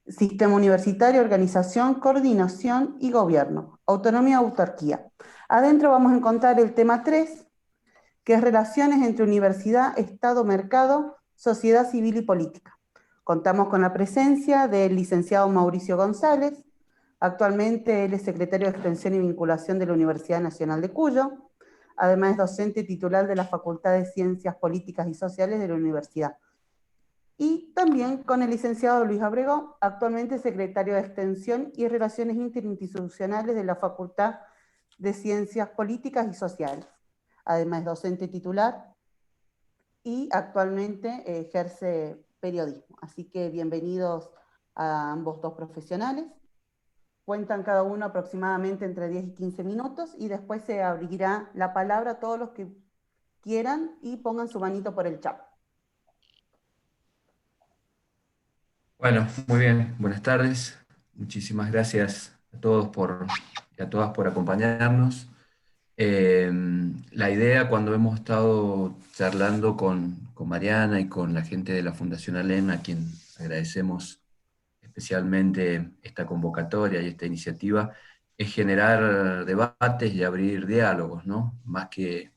sistema universitario, organización, coordinación y gobierno, autonomía y autarquía. Adentro vamos a encontrar el tema 3, que es relaciones entre universidad, Estado, mercado, sociedad civil y política. Contamos con la presencia del licenciado Mauricio González, actualmente él es secretario de Extensión y Vinculación de la Universidad Nacional de Cuyo, además es docente titular de la Facultad de Ciencias Políticas y Sociales de la Universidad. Y también con el licenciado Luis Abrego, actualmente secretario de Extensión y Relaciones Interinstitucionales de la Facultad de Ciencias Políticas y Sociales. Además es docente titular y actualmente ejerce periodismo. Así que bienvenidos a ambos dos profesionales. Cuentan cada uno aproximadamente entre 10 y 15 minutos y después se abrirá la palabra a todos los que quieran y pongan su manito por el chat. Bueno, muy bien, buenas tardes. Muchísimas gracias a todos y a todas por acompañarnos. Eh, la idea cuando hemos estado charlando con Mariana y con la gente de la Fundación ALEN, a quien agradecemos especialmente esta convocatoria y esta iniciativa, es generar debates y abrir diálogos, ¿no? Más que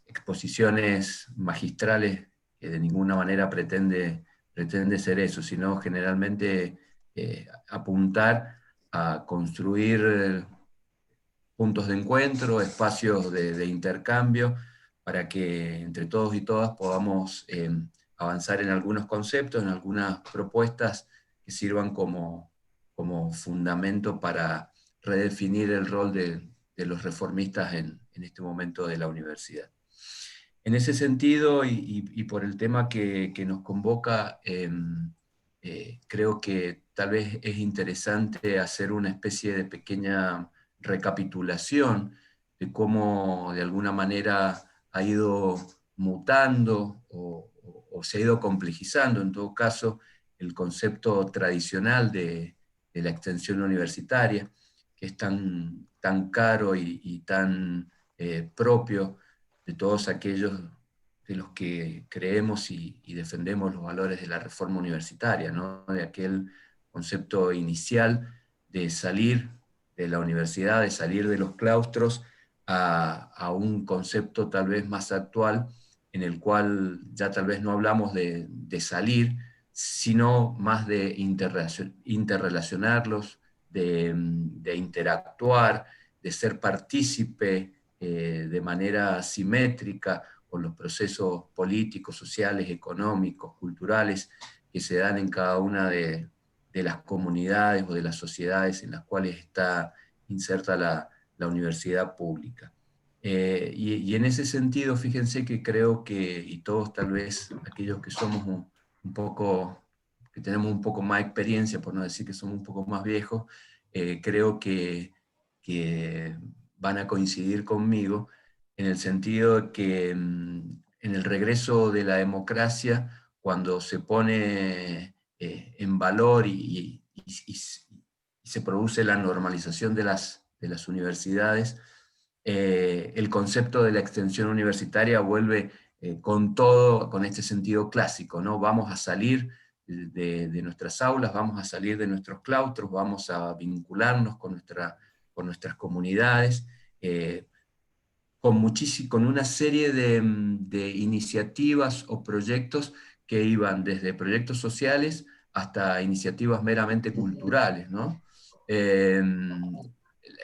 exposiciones magistrales que de ninguna manera pretende ser eso, sino generalmente apuntar a construir puntos de encuentro, espacios de intercambio, para que entre todos y todas podamos avanzar en algunos conceptos, en algunas propuestas que sirvan como fundamento para redefinir el rol de los reformistas en este momento de la universidad. En ese sentido, y por el tema que nos convoca, creo que tal vez es interesante hacer una especie de pequeña recapitulación de cómo de alguna manera ha ido mutando o se ha ido complejizando, en todo caso, el concepto tradicional de la extensión universitaria, que es tan caro y tan propio de todos aquellos de los que creemos y defendemos los valores de la reforma universitaria, ¿no? De aquel concepto inicial de salir de la universidad, de salir de los claustros, a un concepto tal vez más actual, en el cual ya tal vez no hablamos de salir, sino más de interrelacionarlos, de interactuar, de ser partícipe de manera simétrica con los procesos políticos, sociales, económicos, culturales que se dan en cada una de las comunidades o de las sociedades en las cuales está inserta la universidad pública. Y en ese sentido, fíjense que creo que, y todos tal vez aquellos que somos un poco, que tenemos un poco más experiencia, por no decir que somos un poco más viejos, creo que van a coincidir conmigo en el sentido de que en el regreso de la democracia, cuando se pone en valor y se produce la normalización de las universidades, el concepto de la extensión universitaria vuelve con todo, con este sentido clásico, ¿no? Vamos a salir de nuestras aulas, vamos a salir de nuestros claustros, vamos a vincularnos con nuestras comunidades, con una serie de iniciativas o proyectos que iban desde proyectos sociales hasta iniciativas meramente culturales, ¿no? Eh,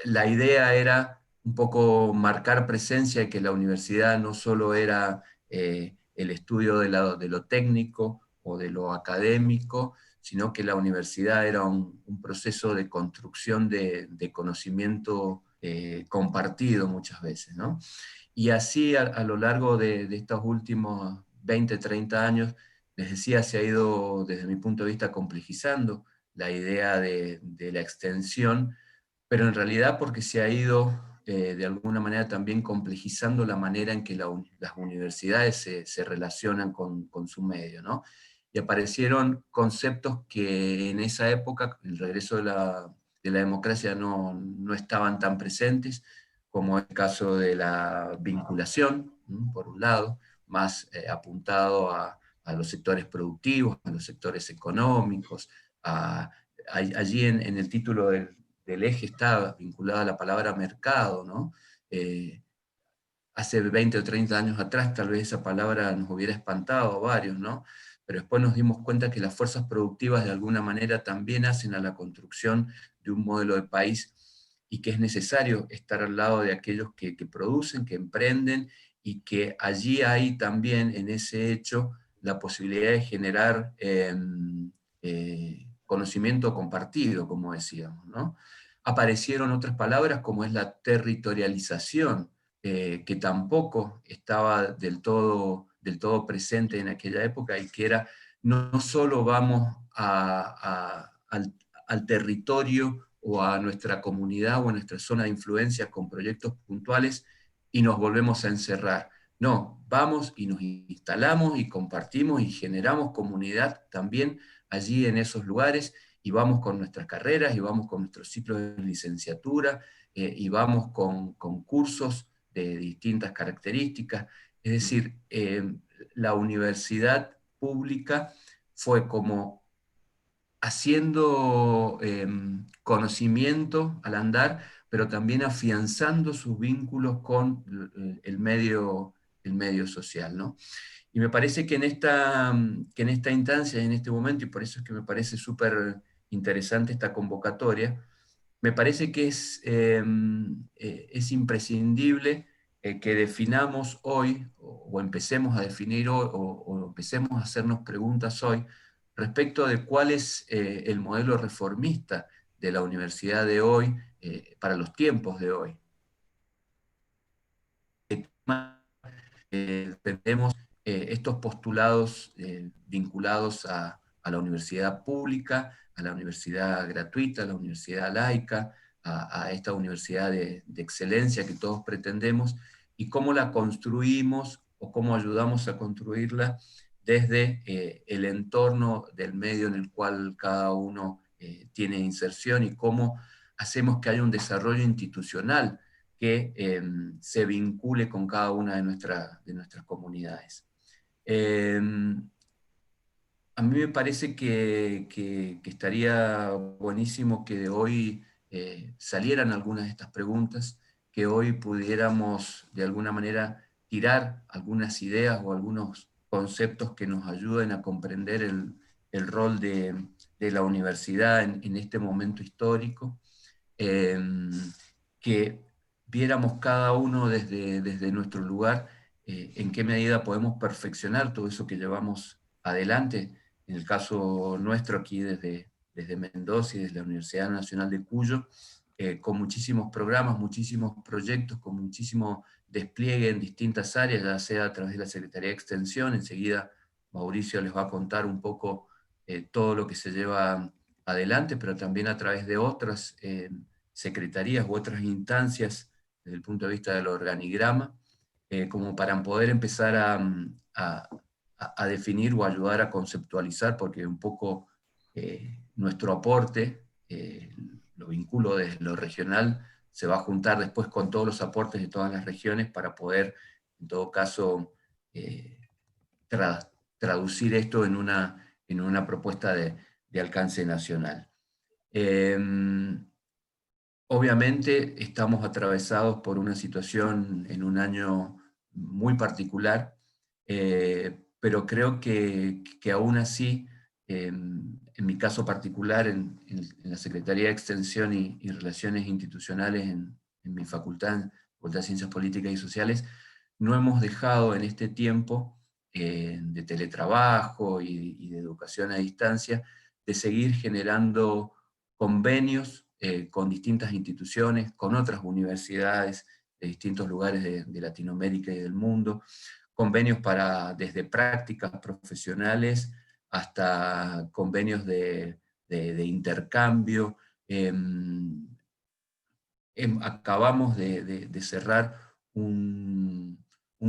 la idea era un poco marcar presencia de que la universidad no solo era el estudio de lo técnico o de lo académico, sino que la universidad era un proceso de construcción de conocimiento compartido muchas veces, ¿no? Y así a lo largo de estos últimos 20, 30 años, les decía, se ha ido desde mi punto de vista complejizando la idea de la extensión, pero en realidad porque se ha ido de alguna manera también complejizando la manera en que las universidades se relacionan con su medio, ¿no? Y aparecieron conceptos que en esa época, el regreso de la democracia, no estaban tan presentes, como el caso de la vinculación, por un lado, más apuntado a los sectores productivos, a los sectores económicos, allí en el título del eje está vinculada la palabra mercado, ¿no? Hace 20 o 30 años atrás tal vez esa palabra nos hubiera espantado a varios, ¿no? Pero después nos dimos cuenta que las fuerzas productivas de alguna manera también hacen a la construcción de un modelo de país, y que es necesario estar al lado de aquellos que producen, que emprenden, y que allí hay también en ese hecho la posibilidad de generar conocimiento compartido, como decíamos, ¿no? Aparecieron otras palabras como es la territorialización, que tampoco estaba del todo presente en aquella época, y que era, no solo vamos al territorio o a nuestra comunidad o a nuestra zona de influencia con proyectos puntuales y nos volvemos a encerrar. No, vamos y nos instalamos y compartimos y generamos comunidad también allí en esos lugares, y vamos con nuestras carreras, y vamos con nuestros ciclos de licenciatura, y vamos con cursos de distintas características. Es decir, la universidad pública fue como haciendo conocimiento al andar, pero también afianzando sus vínculos con el medio social, ¿no? Y me parece que en esta instancia, en este momento, y por eso es que me parece súper interesante esta convocatoria, me parece que es imprescindible que definamos hoy, o empecemos a definir hoy, o empecemos a hacernos preguntas hoy respecto de cuál es el modelo reformista de la universidad de hoy, para los tiempos de hoy. Tenemos estos postulados vinculados a la universidad pública, a la universidad gratuita, a la universidad laica, a esta universidad de excelencia que todos pretendemos, y cómo la construimos o cómo ayudamos a construirla desde el entorno del medio en el cual cada uno tiene inserción, y cómo hacemos que haya un desarrollo institucional que se vincule con cada una de nuestras comunidades. A mí me parece que estaría buenísimo que hoy salieran algunas de estas preguntas, que hoy pudiéramos de alguna manera tirar algunas ideas o algunos conceptos que nos ayuden a comprender el rol de la universidad en este momento histórico, que viéramos cada uno desde nuestro lugar en qué medida podemos perfeccionar todo eso que llevamos adelante. En el caso nuestro aquí desde Mendoza y desde la Universidad Nacional de Cuyo, con muchísimos programas, muchísimos proyectos, con muchísimo despliegue en distintas áreas, ya sea a través de la Secretaría de Extensión. Enseguida Mauricio les va a contar un poco todo lo que se lleva adelante, pero también a través de otras secretarías u otras instancias desde el punto de vista del organigrama, como para poder empezar a definir o ayudar a conceptualizar, porque un poco nuestro aporte, lo vinculo desde lo regional, se va a juntar después con todos los aportes de todas las regiones para poder, en todo caso, traducir esto en una propuesta de alcance nacional. Obviamente estamos atravesados por una situación en un año muy particular, pero creo que aún así, en mi caso particular, en la Secretaría de Extensión y Relaciones Institucionales en mi facultad, Facultad de Ciencias Políticas y Sociales, no hemos dejado en este tiempo de teletrabajo y de educación a distancia, de seguir generando convenios con distintas instituciones, con otras universidades de distintos lugares de Latinoamérica y del mundo, convenios desde prácticas profesionales hasta convenios de intercambio. Acabamos de cerrar un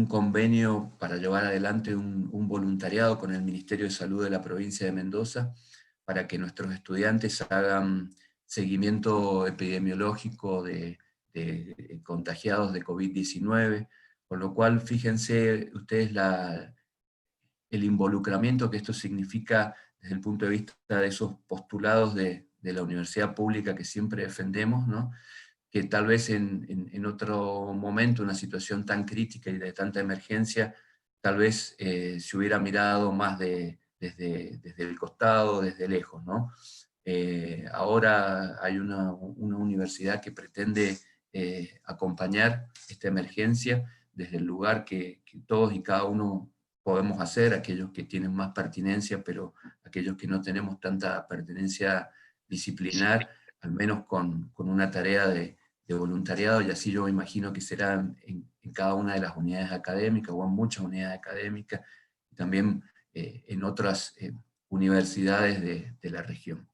convenio para llevar adelante un voluntariado con el Ministerio de Salud de la provincia de Mendoza, para que nuestros estudiantes hagan seguimiento epidemiológico de contagiados de COVID-19, con lo cual fíjense ustedes el involucramiento que esto significa desde el punto de vista de esos postulados de la universidad pública que siempre defendemos, ¿no? Que tal vez en otro momento, una situación tan crítica y de tanta emergencia, tal vez se hubiera mirado más desde el costado, desde lejos, ¿no? Ahora hay una universidad que pretende acompañar esta emergencia desde el lugar que todos y cada uno podemos hacer, aquellos que tienen más pertinencia, pero aquellos que no tenemos tanta pertenencia disciplinar, al menos con una tarea de voluntariado, y así yo imagino que será en cada una de las unidades académicas, o en muchas unidades académicas, y también en otras universidades de la región.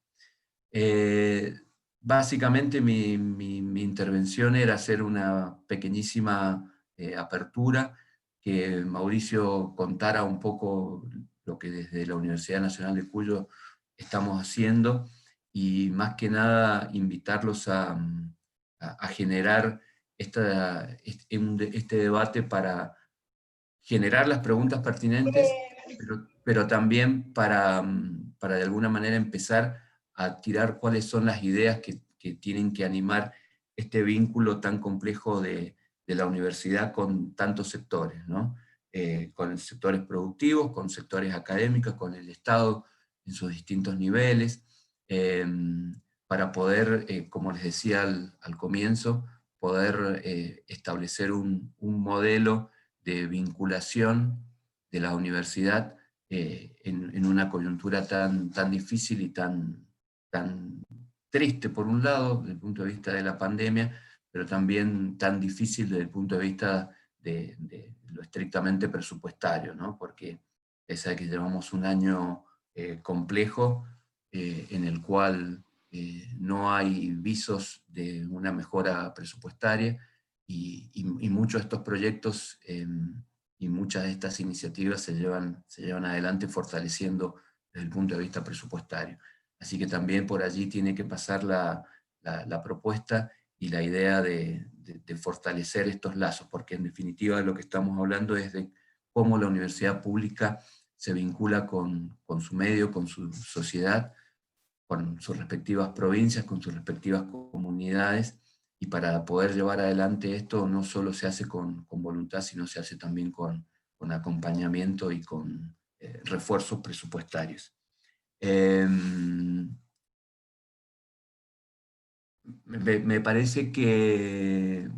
Básicamente mi intervención era hacer una pequeñísima apertura, que Mauricio contara un poco lo que desde la Universidad Nacional de Cuyo estamos haciendo, y más que nada invitarlos a generar este debate para generar las preguntas pertinentes, pero también para de alguna manera empezar a tirar cuáles son las ideas que tienen que animar este vínculo tan complejo de la universidad con tantos sectores, ¿no? Con sectores productivos, con sectores académicos, con el Estado en sus distintos niveles, para poder, como les decía al comienzo, poder establecer un modelo de vinculación de la universidad en una coyuntura tan difícil y tan triste, por un lado, desde el punto de vista de la pandemia, pero también tan difícil desde el punto de vista de lo estrictamente presupuestario, ¿no? Porque pese a que llevamos un año complejo, en el cual no hay visos de una mejora presupuestaria, y muchos de estos proyectos y muchas de estas iniciativas se llevan adelante fortaleciendo desde el punto de vista presupuestario. Así que también por allí tiene que pasar la propuesta y la idea de fortalecer estos lazos, porque en definitiva lo que estamos hablando es de cómo la universidad pública se vincula con su medio, con su sociedad, con sus respectivas provincias, con sus respectivas comunidades, y para poder llevar adelante esto no solo se hace con voluntad, sino se hace también con acompañamiento y con refuerzos presupuestarios. Me parece que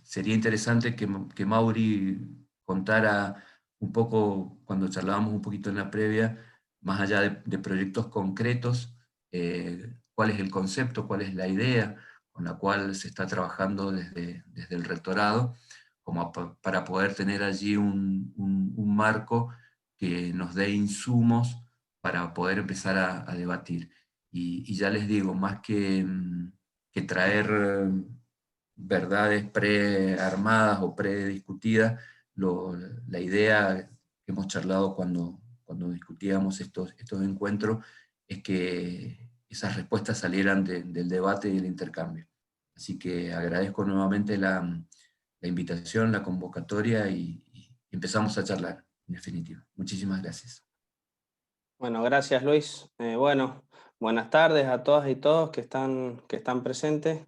sería interesante que Mauri contara un poco, cuando charlábamos un poquito en la previa, más allá de proyectos concretos, cuál es el concepto, cuál es la idea con la cual se está trabajando desde el rectorado, como para poder tener allí un marco que nos dé insumos para poder empezar a debatir. Y ya les digo, más que traer verdades prearmadas o prediscutidas, la idea que hemos charlado cuando discutíamos estos encuentros es que esas respuestas salieran del debate y del intercambio. Así que agradezco nuevamente la invitación, la convocatoria, y empezamos a charlar, en definitiva. Muchísimas gracias. Bueno, gracias Luis. Bueno, buenas tardes a todas y todos que están presentes.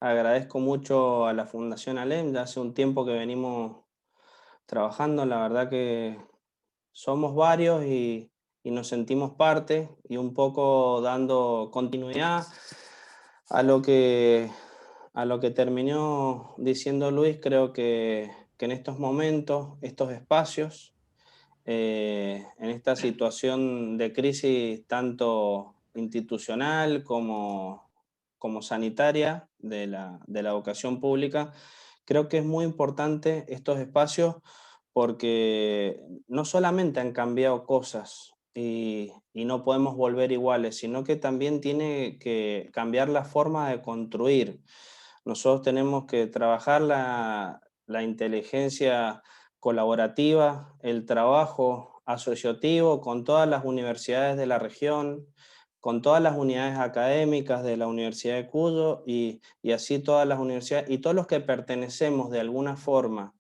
Agradezco mucho a la Fundación ALEM, ya hace un tiempo que venimos trabajando, la verdad que somos varios y nos sentimos parte, y un poco dando continuidad a lo que terminó diciendo Luis. Creo que en estos momentos, estos espacios, en esta situación de crisis tanto institucional como sanitaria de la educación pública, creo que es muy importante estos espacios, porque no solamente han cambiado cosas y no podemos volver iguales, sino que también tiene que cambiar la forma de construir. Nosotros tenemos que trabajar la inteligencia colaborativa, el trabajo asociativo con todas las universidades de la región, con todas las unidades académicas de la Universidad de Cuyo, y así todas las universidades y todos los que pertenecemos de alguna forma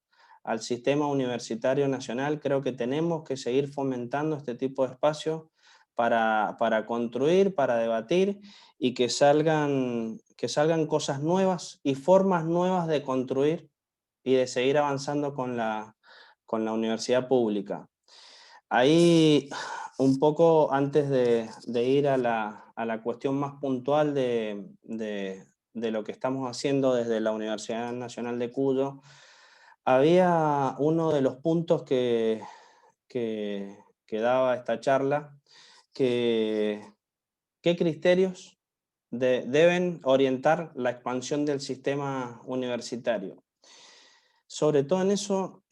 al sistema universitario nacional. Creo que tenemos que seguir fomentando este tipo de espacios, para construir, para debatir y que salgan cosas nuevas y formas nuevas de construir y de seguir avanzando con la universidad pública. Ahí, un poco antes de ir a la cuestión más puntual de lo que estamos haciendo desde la Universidad Nacional de Cuyo, había uno de los puntos que daba esta charla, ¿qué criterios deben orientar la expansión del sistema universitario? Sobre todo en eso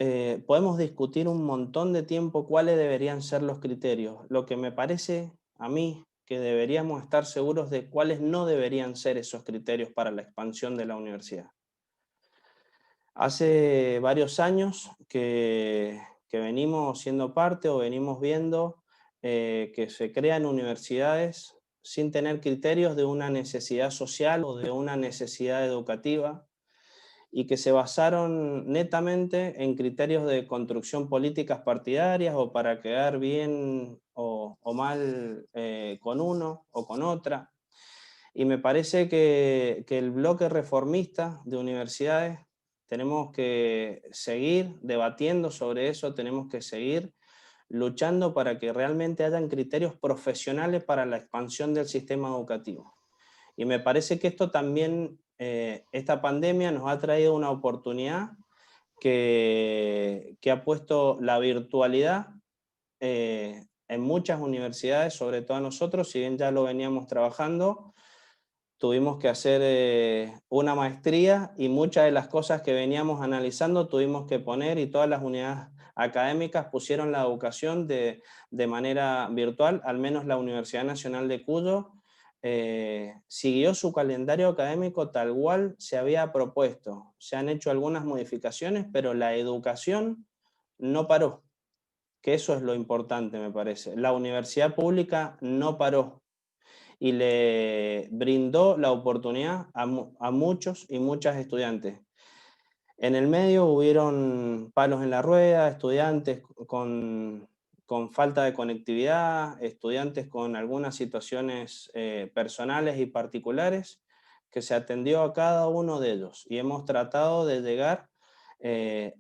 podemos discutir un montón de tiempo cuáles deberían ser los criterios. Lo que me parece a mí que deberíamos estar seguros de cuáles no deberían ser esos criterios para la expansión de la universidad. Hace varios años que venimos siendo parte o venimos viendo que se crean universidades sin tener criterios de una necesidad social o de una necesidad educativa, y que se basaron netamente en criterios de construcción políticas partidarias o para quedar bien o mal con uno o con otra. Y me parece que el bloque reformista de universidades tenemos que seguir debatiendo sobre eso, tenemos que seguir luchando para que realmente hayan criterios profesionales para la expansión del sistema educativo. Y me parece que esto también, esta pandemia nos ha traído una oportunidad que ha puesto la virtualidad en muchas universidades, sobre todo a nosotros, si bien ya lo veníamos trabajando, tuvimos que hacer una maestría y muchas de las cosas que veníamos analizando tuvimos que poner, y todas las unidades académicas pusieron la educación de manera virtual, al menos la Universidad Nacional de Cuyo siguió su calendario académico tal cual se había propuesto. Se han hecho algunas modificaciones, pero la educación no paró, que eso es lo importante, me parece. La universidad pública no paró y le brindó la oportunidad a muchos y muchas estudiantes. En el medio hubieron palos en la rueda, estudiantes con falta de conectividad, estudiantes con algunas situaciones personales y particulares, que se atendió a cada uno de ellos y hemos tratado de llegar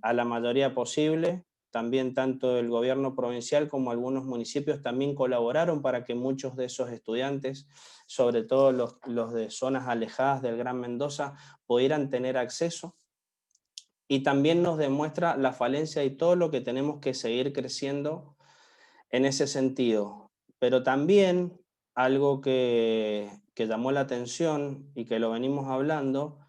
a la mayoría posible. También tanto el gobierno provincial como algunos municipios también colaboraron para que muchos de esos estudiantes, sobre todo los de zonas alejadas del Gran Mendoza, pudieran tener acceso. Y también nos demuestra la falencia y todo lo que tenemos que seguir creciendo en ese sentido. Pero también algo que llamó la atención y que lo venimos hablando,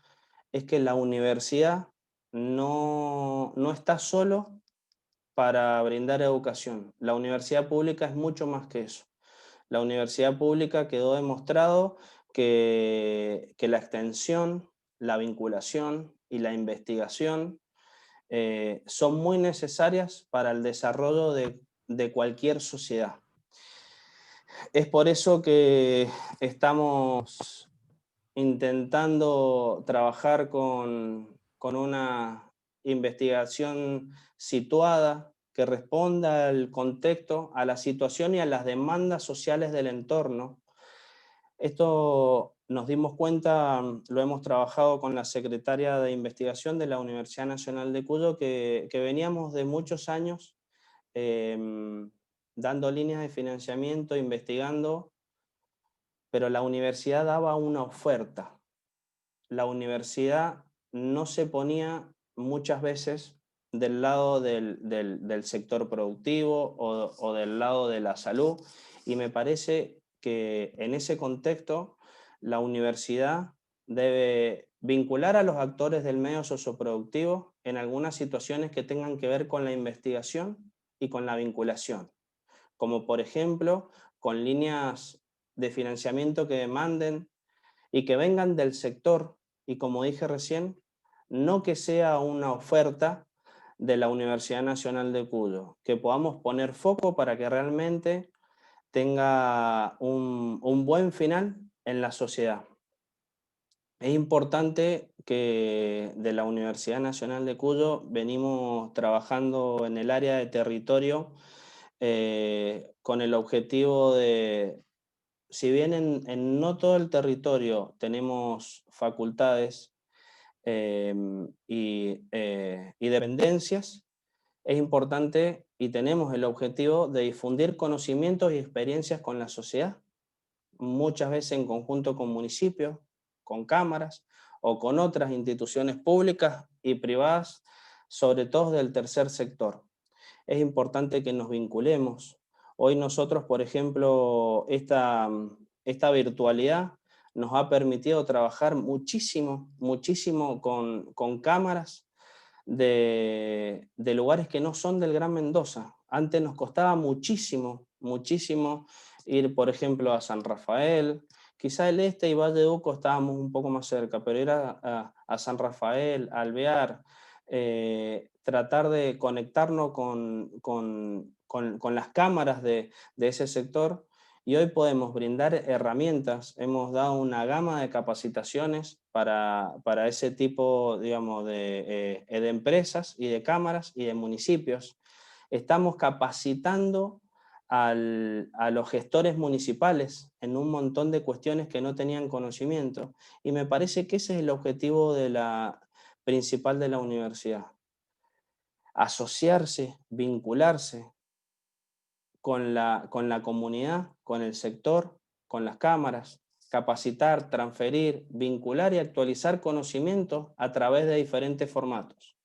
es que la universidad no está solo para brindar educación. La universidad pública es mucho más que eso. La universidad pública quedó demostrado que la extensión, la vinculación y la investigación son muy necesarias para el desarrollo de cualquier sociedad. Es por eso que estamos intentando trabajar con una investigación situada que responda al contexto, a la situación y a las demandas sociales del entorno. Esto nos dimos cuenta, lo hemos trabajado con la secretaria de investigación de la Universidad Nacional de Cuyo, que veníamos de muchos años dando líneas de financiamiento, investigando, pero la universidad daba una oferta. La universidad no se ponía muchas veces del lado del sector productivo o del lado de la salud, y me parece que en ese contexto la universidad debe vincular a los actores del medio socioproductivo en algunas situaciones que tengan que ver con la investigación y con la vinculación, como por ejemplo con líneas de financiamiento que demanden y que vengan del sector, y como dije recién, no que sea una oferta de la Universidad Nacional de Cuyo, que podamos poner foco para que realmente tenga un buen final en la sociedad. Es importante que de la Universidad Nacional de Cuyo venimos trabajando en el área de territorio con el objetivo de, si bien en no todo el territorio tenemos facultades y dependencias, es importante y tenemos el objetivo de difundir conocimientos y experiencias con la sociedad, muchas veces en conjunto con municipios, con cámaras o con otras instituciones públicas y privadas, sobre todo del tercer sector. Es importante que nos vinculemos. Hoy nosotros, por ejemplo, esta virtualidad nos ha permitido trabajar muchísimo con cámaras de lugares que no son del Gran Mendoza. Antes nos costaba muchísimo ir, por ejemplo, a San Rafael. Quizá el Este y Valle de Uco estábamos un poco más cerca, pero ir a San Rafael, a Alvear, tratar de conectarnos con las cámaras de ese sector, y hoy podemos brindar herramientas. Hemos dado una gama de capacitaciones para ese tipo, digamos, de empresas y de cámaras y de municipios. Estamos capacitando a los gestores municipales en un montón de cuestiones que no tenían conocimiento, y me parece que ese es el objetivo principal de la universidad. Asociarse, vincularse con la comunidad, con el sector, con las cámaras, capacitar, transferir, vincular y actualizar conocimientos a través de diferentes formatos.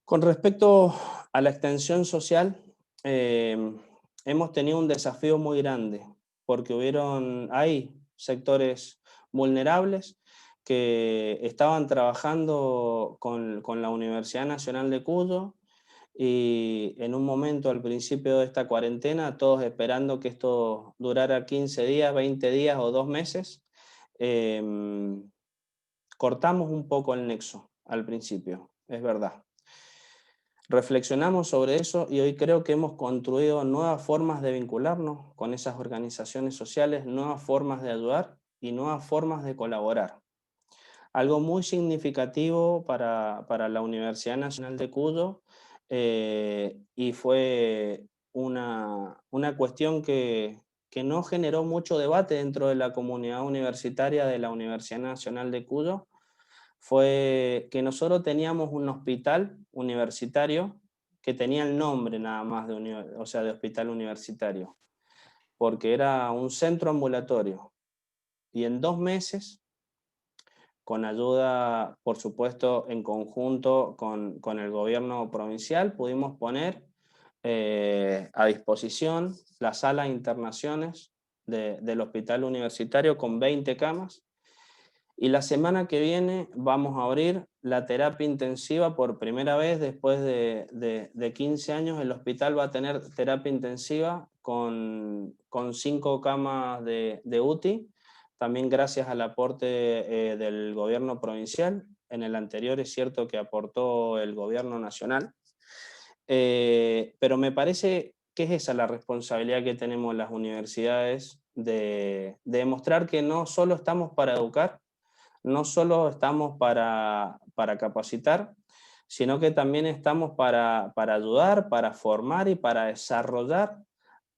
Con respecto a la extensión social, hemos tenido un desafío muy grande, porque hay sectores vulnerables que estaban trabajando con la Universidad Nacional de Cuyo, y en un momento al principio de esta cuarentena, todos esperando que esto durara 15 días, 20 días o 2 meses, cortamos un poco el nexo al principio, es verdad. Reflexionamos sobre eso y hoy creo que hemos construido nuevas formas de vincularnos con esas organizaciones sociales, nuevas formas de ayudar y nuevas formas de colaborar. Algo muy significativo para la Universidad Nacional de Cuyo, y fue una cuestión que no generó mucho debate dentro de la comunidad universitaria de la Universidad Nacional de Cuyo, fue que nosotros teníamos un hospital universitario que tenía el nombre nada más de hospital universitario, porque era un centro ambulatorio, y en 2 meses, con ayuda, por supuesto, en conjunto con el gobierno provincial, pudimos poner a disposición la sala de internaciones del hospital universitario con 20 camas, y la semana que viene vamos a abrir la terapia intensiva por primera vez después de 15 años. El hospital va a tener terapia intensiva con 5 camas de UTI, también gracias al aporte del gobierno provincial. En el anterior es cierto que aportó el gobierno nacional, pero me parece que es esa la responsabilidad que tenemos las universidades, de demostrar que no solo estamos para educar, no solo estamos para capacitar, sino que también estamos para ayudar, para formar y para desarrollar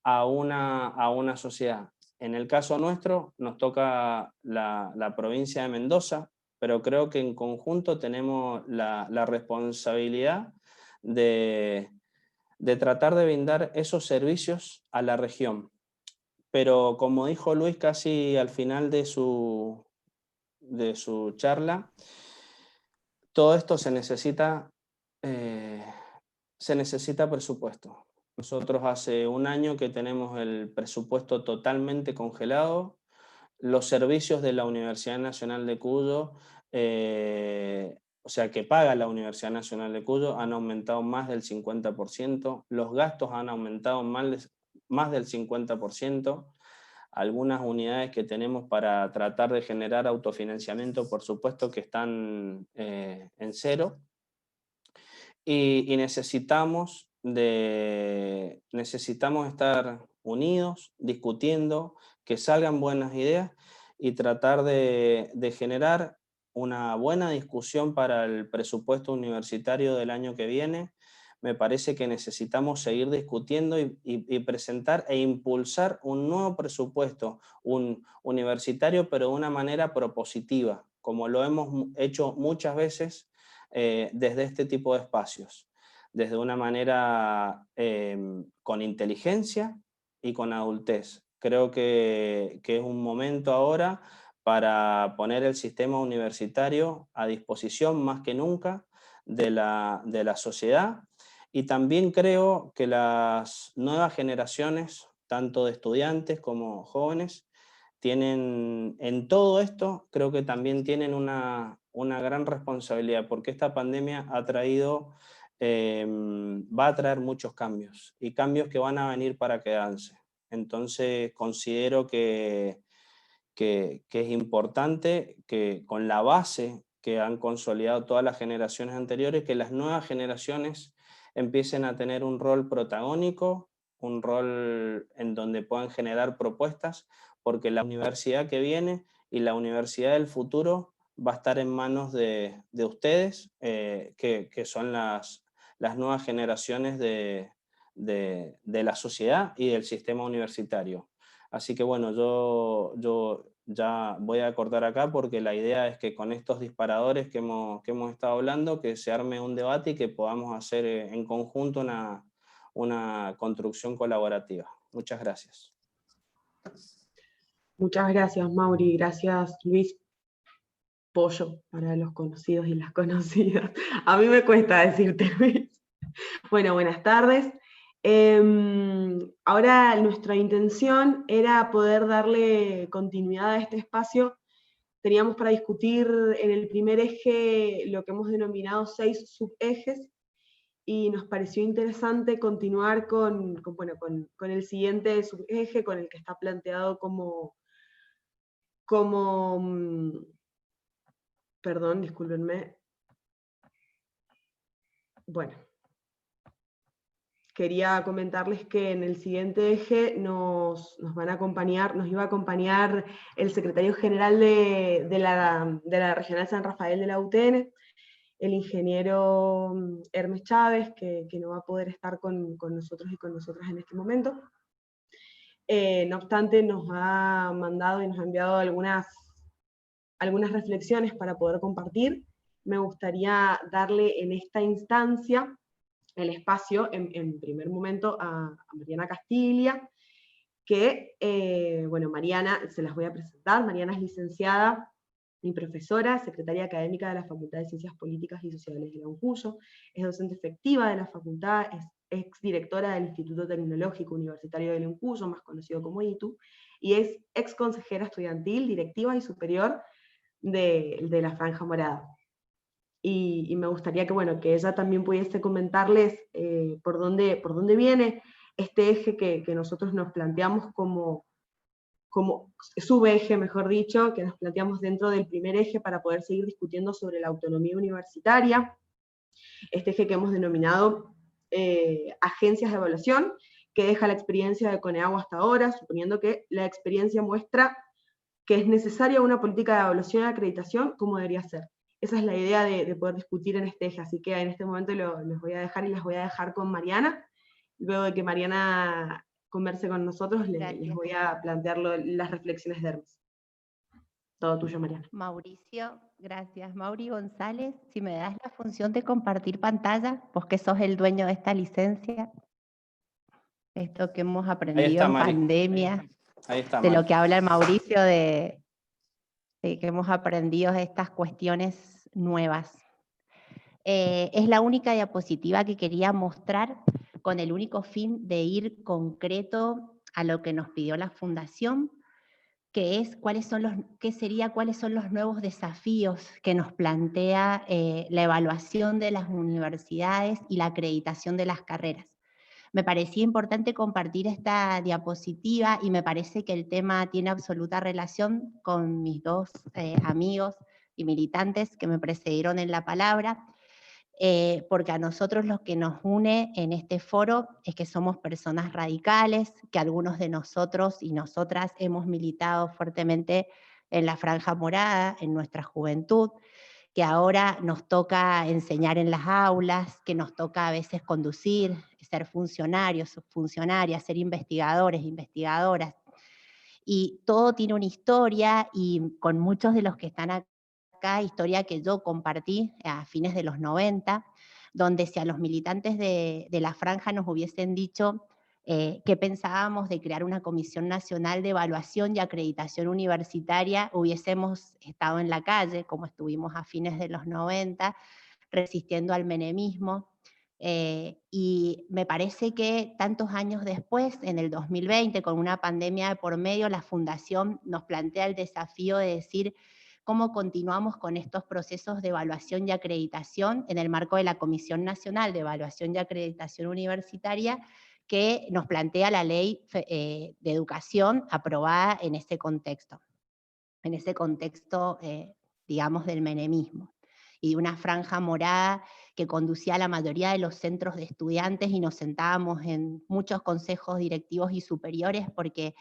a una sociedad. En el caso nuestro nos toca la provincia de Mendoza, pero creo que en conjunto tenemos la responsabilidad de tratar de brindar esos servicios a la región. Pero como dijo Luis casi al final de su charla, todo esto se necesita presupuesto. Nosotros hace 1 año que tenemos el presupuesto totalmente congelado. Los servicios de la Universidad Nacional de Cuyo, o sea, que paga la Universidad Nacional de Cuyo, han aumentado más del 50%, los gastos han aumentado más del 50%, algunas unidades que tenemos para tratar de generar autofinanciamiento, por supuesto que están en cero, y necesitamos estar unidos, discutiendo, que salgan buenas ideas y tratar de generar una buena discusión para el presupuesto universitario del año que viene, me parece que necesitamos seguir discutiendo y presentar e impulsar un nuevo presupuesto universitario, pero de una manera propositiva, como lo hemos hecho muchas veces desde este tipo de espacios, desde una manera con inteligencia y con adultez. Creo que es un momento ahora para poner el sistema universitario a disposición más que nunca de la sociedad, y también creo que las nuevas generaciones, tanto de estudiantes como jóvenes, tienen en todo esto, creo que también tienen una gran responsabilidad, porque esta pandemia ha traído, va a traer muchos cambios, y cambios que van a venir para quedarse. Entonces considero que es importante que con la base que han consolidado todas las generaciones anteriores, que las nuevas generaciones empiecen a tener un rol protagónico, un rol en donde puedan generar propuestas, porque la universidad que viene y la universidad del futuro va a estar en manos de ustedes, que son las nuevas generaciones de la sociedad y del sistema universitario. Así que bueno, yo ya voy a cortar acá, porque la idea es que con estos disparadores que hemos estado hablando, que se arme un debate y que podamos hacer en conjunto una construcción colaborativa. Muchas gracias. Muchas gracias, Mauri. Gracias, Luis. Pollo para los conocidos y las conocidas. A mí me cuesta decirte, Luis. Bueno, buenas tardes. Ahora nuestra intención era poder darle continuidad a este espacio. Teníamos para discutir en el primer eje lo que hemos denominado 6 subejes, y nos pareció interesante continuar con el siguiente subeje, con el que está planteado perdón, discúlpenme. Bueno, quería comentarles que en el siguiente eje nos iba a acompañar el secretario general de la Regional San Rafael de la UTN, el ingeniero Hermes Chávez, que no va a poder estar con nosotros y con nosotras en este momento. No obstante, nos ha mandado y nos ha enviado algunas reflexiones para poder compartir. Me gustaría darle en esta instancia el espacio, en primer momento, a Mariana Castilla, que, Mariana, se las voy a presentar. Mariana es licenciada y profesora, secretaria académica de la Facultad de Ciencias Políticas y Sociales de la UNCUYO, es docente efectiva de la facultad, es exdirectora del Instituto Tecnológico Universitario de la UNCUYO, más conocido como ITU, y es ex consejera estudiantil, directiva y superior de la Franja Morada. Y me gustaría que ella también pudiese comentarles por dónde viene este eje que nosotros nos planteamos como subeje, mejor dicho, que nos planteamos dentro del primer eje para poder seguir discutiendo sobre la autonomía universitaria. Este eje que hemos denominado agencias de evaluación, que deja la experiencia de Coneagua hasta ahora, suponiendo que la experiencia muestra que es necesaria una política de evaluación y acreditación como debería ser. Esa es la idea de poder discutir en este eje, así que en este momento les voy a dejar y las voy a dejar con Mariana. Luego de que Mariana converse con nosotros, les voy a plantear las reflexiones de Hermes. Todo tuyo, Mariana. Mauricio, gracias. Mauri González, si me das la función de compartir pantalla, vos que sos el dueño de esta licencia, esto que hemos aprendido en pandemia, Ahí está, de lo que habla el Mauricio, de que hemos aprendido estas cuestiones nuevas. Es la única diapositiva que quería mostrar con el único fin de ir concreto a lo que nos pidió la Fundación, que es cuáles son los nuevos desafíos que nos plantea la evaluación de las universidades y la acreditación de las carreras. Me parecía importante compartir esta diapositiva y me parece que el tema tiene absoluta relación con mis dos amigos y militantes que me precedieron en la palabra, porque a nosotros lo que nos une en este foro es que somos personas radicales, que algunos de nosotros y nosotras hemos militado fuertemente en la Franja Morada, en nuestra juventud, que ahora nos toca enseñar en las aulas, que nos toca a veces conducir, ser funcionarios, funcionarias, ser investigadores, investigadoras. Y todo tiene una historia, y con muchos de los que están acá, historia que yo compartí a fines de los 90, donde si a los militantes de la franja nos hubiesen dicho qué pensábamos de crear una Comisión Nacional de Evaluación y Acreditación Universitaria, hubiésemos estado en la calle, como estuvimos a fines de los 90, resistiendo al menemismo. Y me parece que tantos años después, en el 2020, con una pandemia de por medio, la Fundación nos plantea el desafío de decir cómo continuamos con estos procesos de evaluación y acreditación en el marco de la Comisión Nacional de Evaluación y Acreditación Universitaria, que nos plantea la ley de educación aprobada en ese contexto, digamos, del menemismo, y de una franja morada que conducía a la mayoría de los centros de estudiantes, y nos sentábamos en muchos consejos directivos y superiores porque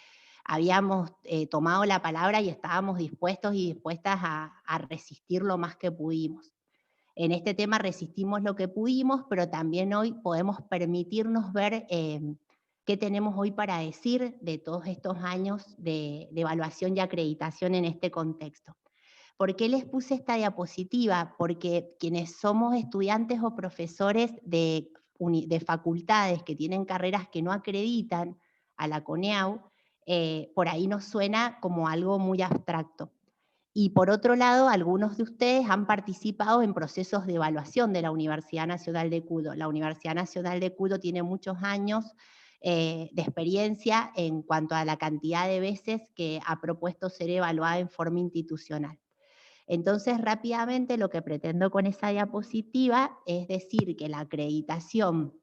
habíamos tomado la palabra y estábamos dispuestos y dispuestas a resistir lo más que pudimos. En este tema resistimos lo que pudimos, pero también hoy podemos permitirnos ver qué tenemos hoy para decir de todos estos años de evaluación y acreditación en este contexto. ¿Por qué les puse esta diapositiva? Porque quienes somos estudiantes o profesores de facultades que tienen carreras que no acreditan a la CONEAU, por ahí nos suena como algo muy abstracto. Y por otro lado, algunos de ustedes han participado en procesos de evaluación de la Universidad Nacional de Cuyo. La Universidad Nacional de Cuyo tiene muchos años de experiencia en cuanto a la cantidad de veces que ha propuesto ser evaluada en forma institucional. Entonces, rápidamente, lo que pretendo con esa diapositiva es decir que la acreditación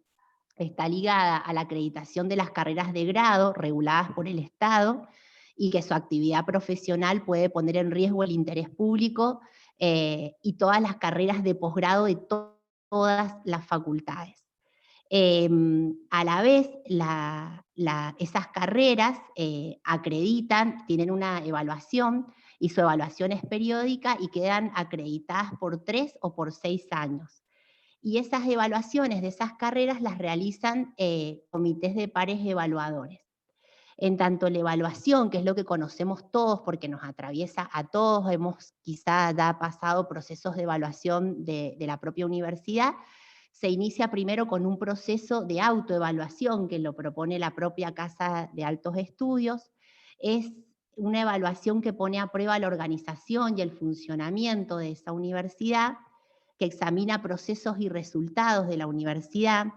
está ligada a la acreditación de las carreras de grado reguladas por el Estado, y que su actividad profesional puede poner en riesgo el interés público y todas las carreras de posgrado de todas las facultades. A la vez, esas carreras acreditan, tienen una evaluación, y su evaluación es periódica y quedan acreditadas por 3 o por 6 años. Y esas evaluaciones de esas carreras las realizan comités de pares evaluadores. En tanto la evaluación, que es lo que conocemos todos porque nos atraviesa a todos, hemos quizá ya pasado procesos de evaluación de la propia universidad, se inicia primero con un proceso de autoevaluación que lo propone la propia Casa de Altos Estudios. Es una evaluación que pone a prueba la organización y el funcionamiento de esa universidad, que examina procesos y resultados de la universidad,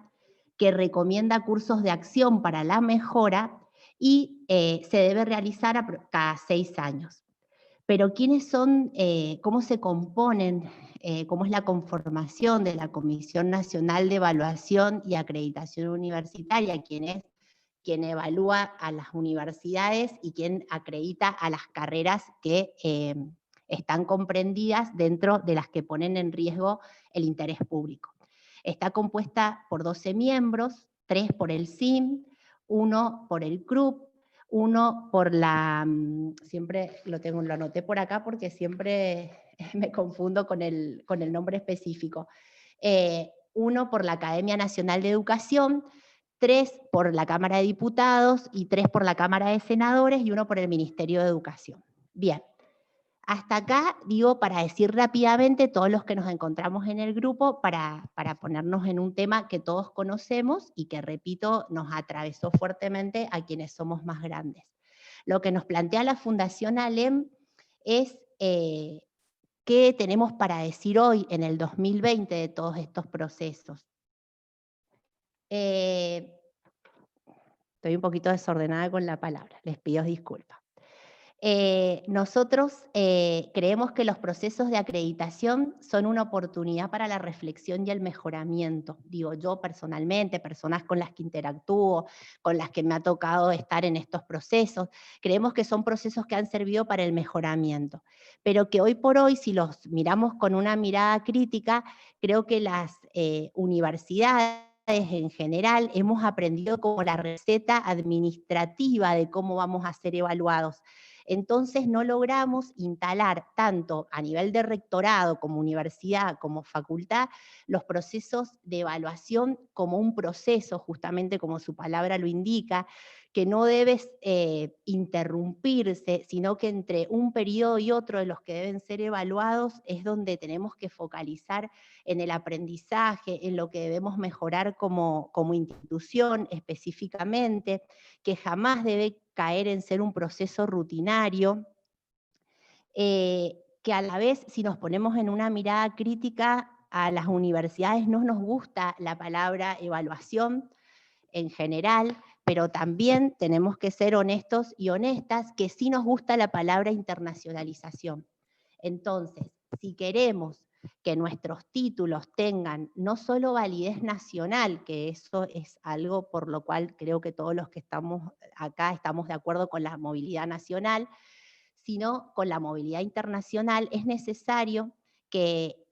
que recomienda cursos de acción para la mejora, y se debe realizar cada 6 años. Pero ¿quiénes son, cómo se componen, cómo es la conformación de la Comisión Nacional de Evaluación y Acreditación Universitaria? Quien evalúa a las universidades y quien acredita a las carreras que están comprendidas dentro de las que ponen en riesgo el interés público. Está compuesta por 12 miembros, 3 por el CIM, 1 por el CRUP, 1 por la, siempre lo anoté por acá porque siempre me confundo con el nombre específico, 1 por la Academia Nacional de Educación, 3 por la Cámara de Diputados y 3 por la Cámara de Senadores y 1 por el Ministerio de Educación. Bien, hasta acá digo para decir rápidamente todos los que nos encontramos en el grupo, para ponernos en un tema que todos conocemos y que, repito, nos atravesó fuertemente a quienes somos más grandes. Lo que nos plantea la Fundación ALEM es qué tenemos para decir hoy, en el 2020, de todos estos procesos. Estoy un poquito desordenada con la palabra, les pido disculpas. Nosotros creemos que los procesos de acreditación son una oportunidad para la reflexión y el mejoramiento. Digo yo personalmente, personas con las que interactúo, con las que me ha tocado estar en estos procesos, creemos que son procesos que han servido para el mejoramiento, pero que hoy por hoy, si los miramos con una mirada crítica, creo que las universidades en general hemos aprendido como la receta administrativa de cómo vamos a ser evaluados. Entonces no logramos instalar tanto a nivel de rectorado como universidad, como facultad, los procesos de evaluación como un proceso, justamente como su palabra lo indica, que no debe interrumpirse, sino que entre un periodo y otro de los que deben ser evaluados es donde tenemos que focalizar en el aprendizaje, en lo que debemos mejorar como institución específicamente, que jamás debe caer en ser un proceso rutinario, que a la vez, si nos ponemos en una mirada crítica, a las universidades no nos gusta la palabra evaluación en general, pero también tenemos que ser honestos y honestas que sí nos gusta la palabra internacionalización. Entonces, si queremos que nuestros títulos tengan no solo validez nacional, que eso es algo por lo cual creo que todos los que estamos acá estamos de acuerdo con la movilidad nacional, sino con la movilidad internacional, es necesario que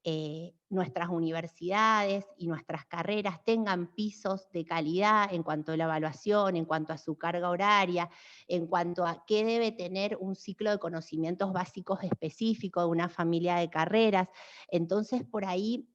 nuestras universidades y nuestras carreras tengan pisos de calidad en cuanto a la evaluación, en cuanto a su carga horaria, en cuanto a qué debe tener un ciclo de conocimientos básicos específico de una familia de carreras. Entonces, por ahí,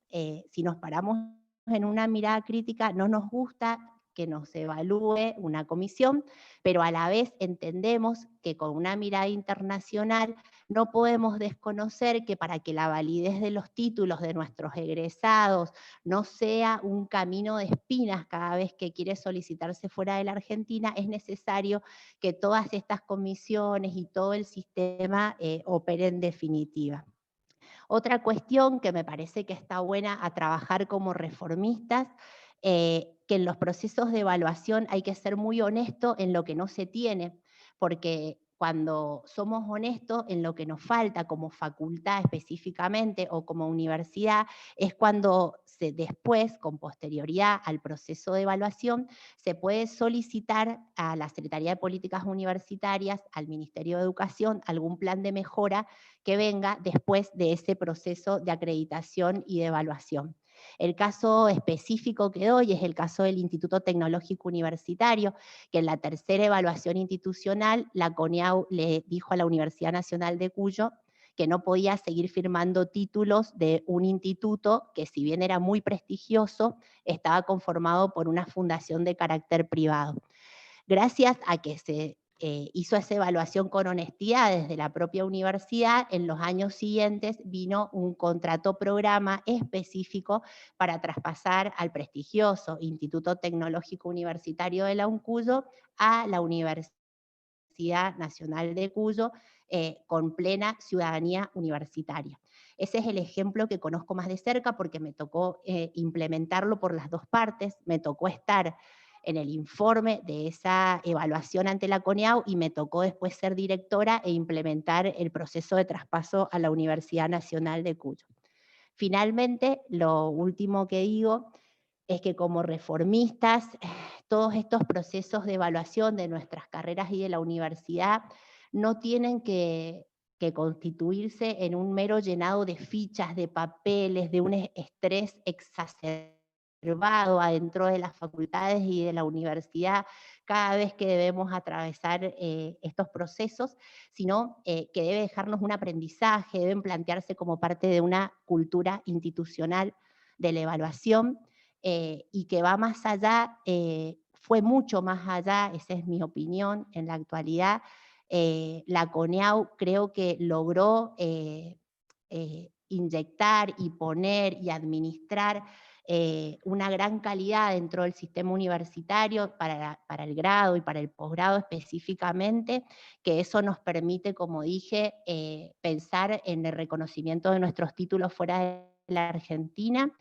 si nos paramos en una mirada crítica, no nos gusta que nos evalúe una comisión, pero a la vez entendemos que con una mirada internacional no podemos desconocer que para que la validez de los títulos de nuestros egresados no sea un camino de espinas cada vez que quiere solicitarse fuera de la Argentina, es necesario que todas estas comisiones y todo el sistema opere en definitiva. Otra cuestión que me parece que está buena a trabajar como reformistas, que en los procesos de evaluación hay que ser muy honesto en lo que no se tiene, porque cuando somos honestos en lo que nos falta como facultad específicamente o como universidad, es cuando después, con posterioridad al proceso de evaluación, se puede solicitar a la Secretaría de Políticas Universitarias, al Ministerio de Educación, algún plan de mejora que venga después de ese proceso de acreditación y de evaluación. El caso específico que doy es el caso del Instituto Tecnológico Universitario, que en la tercera evaluación institucional, la CONEAU le dijo a la Universidad Nacional de Cuyo que no podía seguir firmando títulos de un instituto que, si bien era muy prestigioso, estaba conformado por una fundación de carácter privado. Gracias a que se hizo esa evaluación con honestidad desde la propia universidad, en los años siguientes vino un contrato programa específico para traspasar al prestigioso Instituto Tecnológico Universitario de la UNCUYO a la Universidad Nacional de Cuyo, con plena ciudadanía universitaria. Ese es el ejemplo que conozco más de cerca porque me tocó implementarlo por las dos partes, me tocó estar en el informe de esa evaluación ante la CONEAU y me tocó después ser directora e implementar el proceso de traspaso a la Universidad Nacional de Cuyo. Finalmente, lo último que digo es que como reformistas, todos estos procesos de evaluación de nuestras carreras y de la universidad no tienen que constituirse en un mero llenado de fichas, de papeles, de un estrés exacerbado adentro de las facultades y de la universidad cada vez que debemos atravesar estos procesos, sino que debe dejarnos un aprendizaje, deben plantearse como parte de una cultura institucional de la evaluación, y que va más allá, fue mucho más allá, esa es mi opinión en la actualidad. La CONEAU creo que logró inyectar y poner y administrar una gran calidad dentro del sistema universitario para el grado y para el posgrado específicamente, que eso nos permite, como dije, pensar en el reconocimiento de nuestros títulos fuera de la Argentina,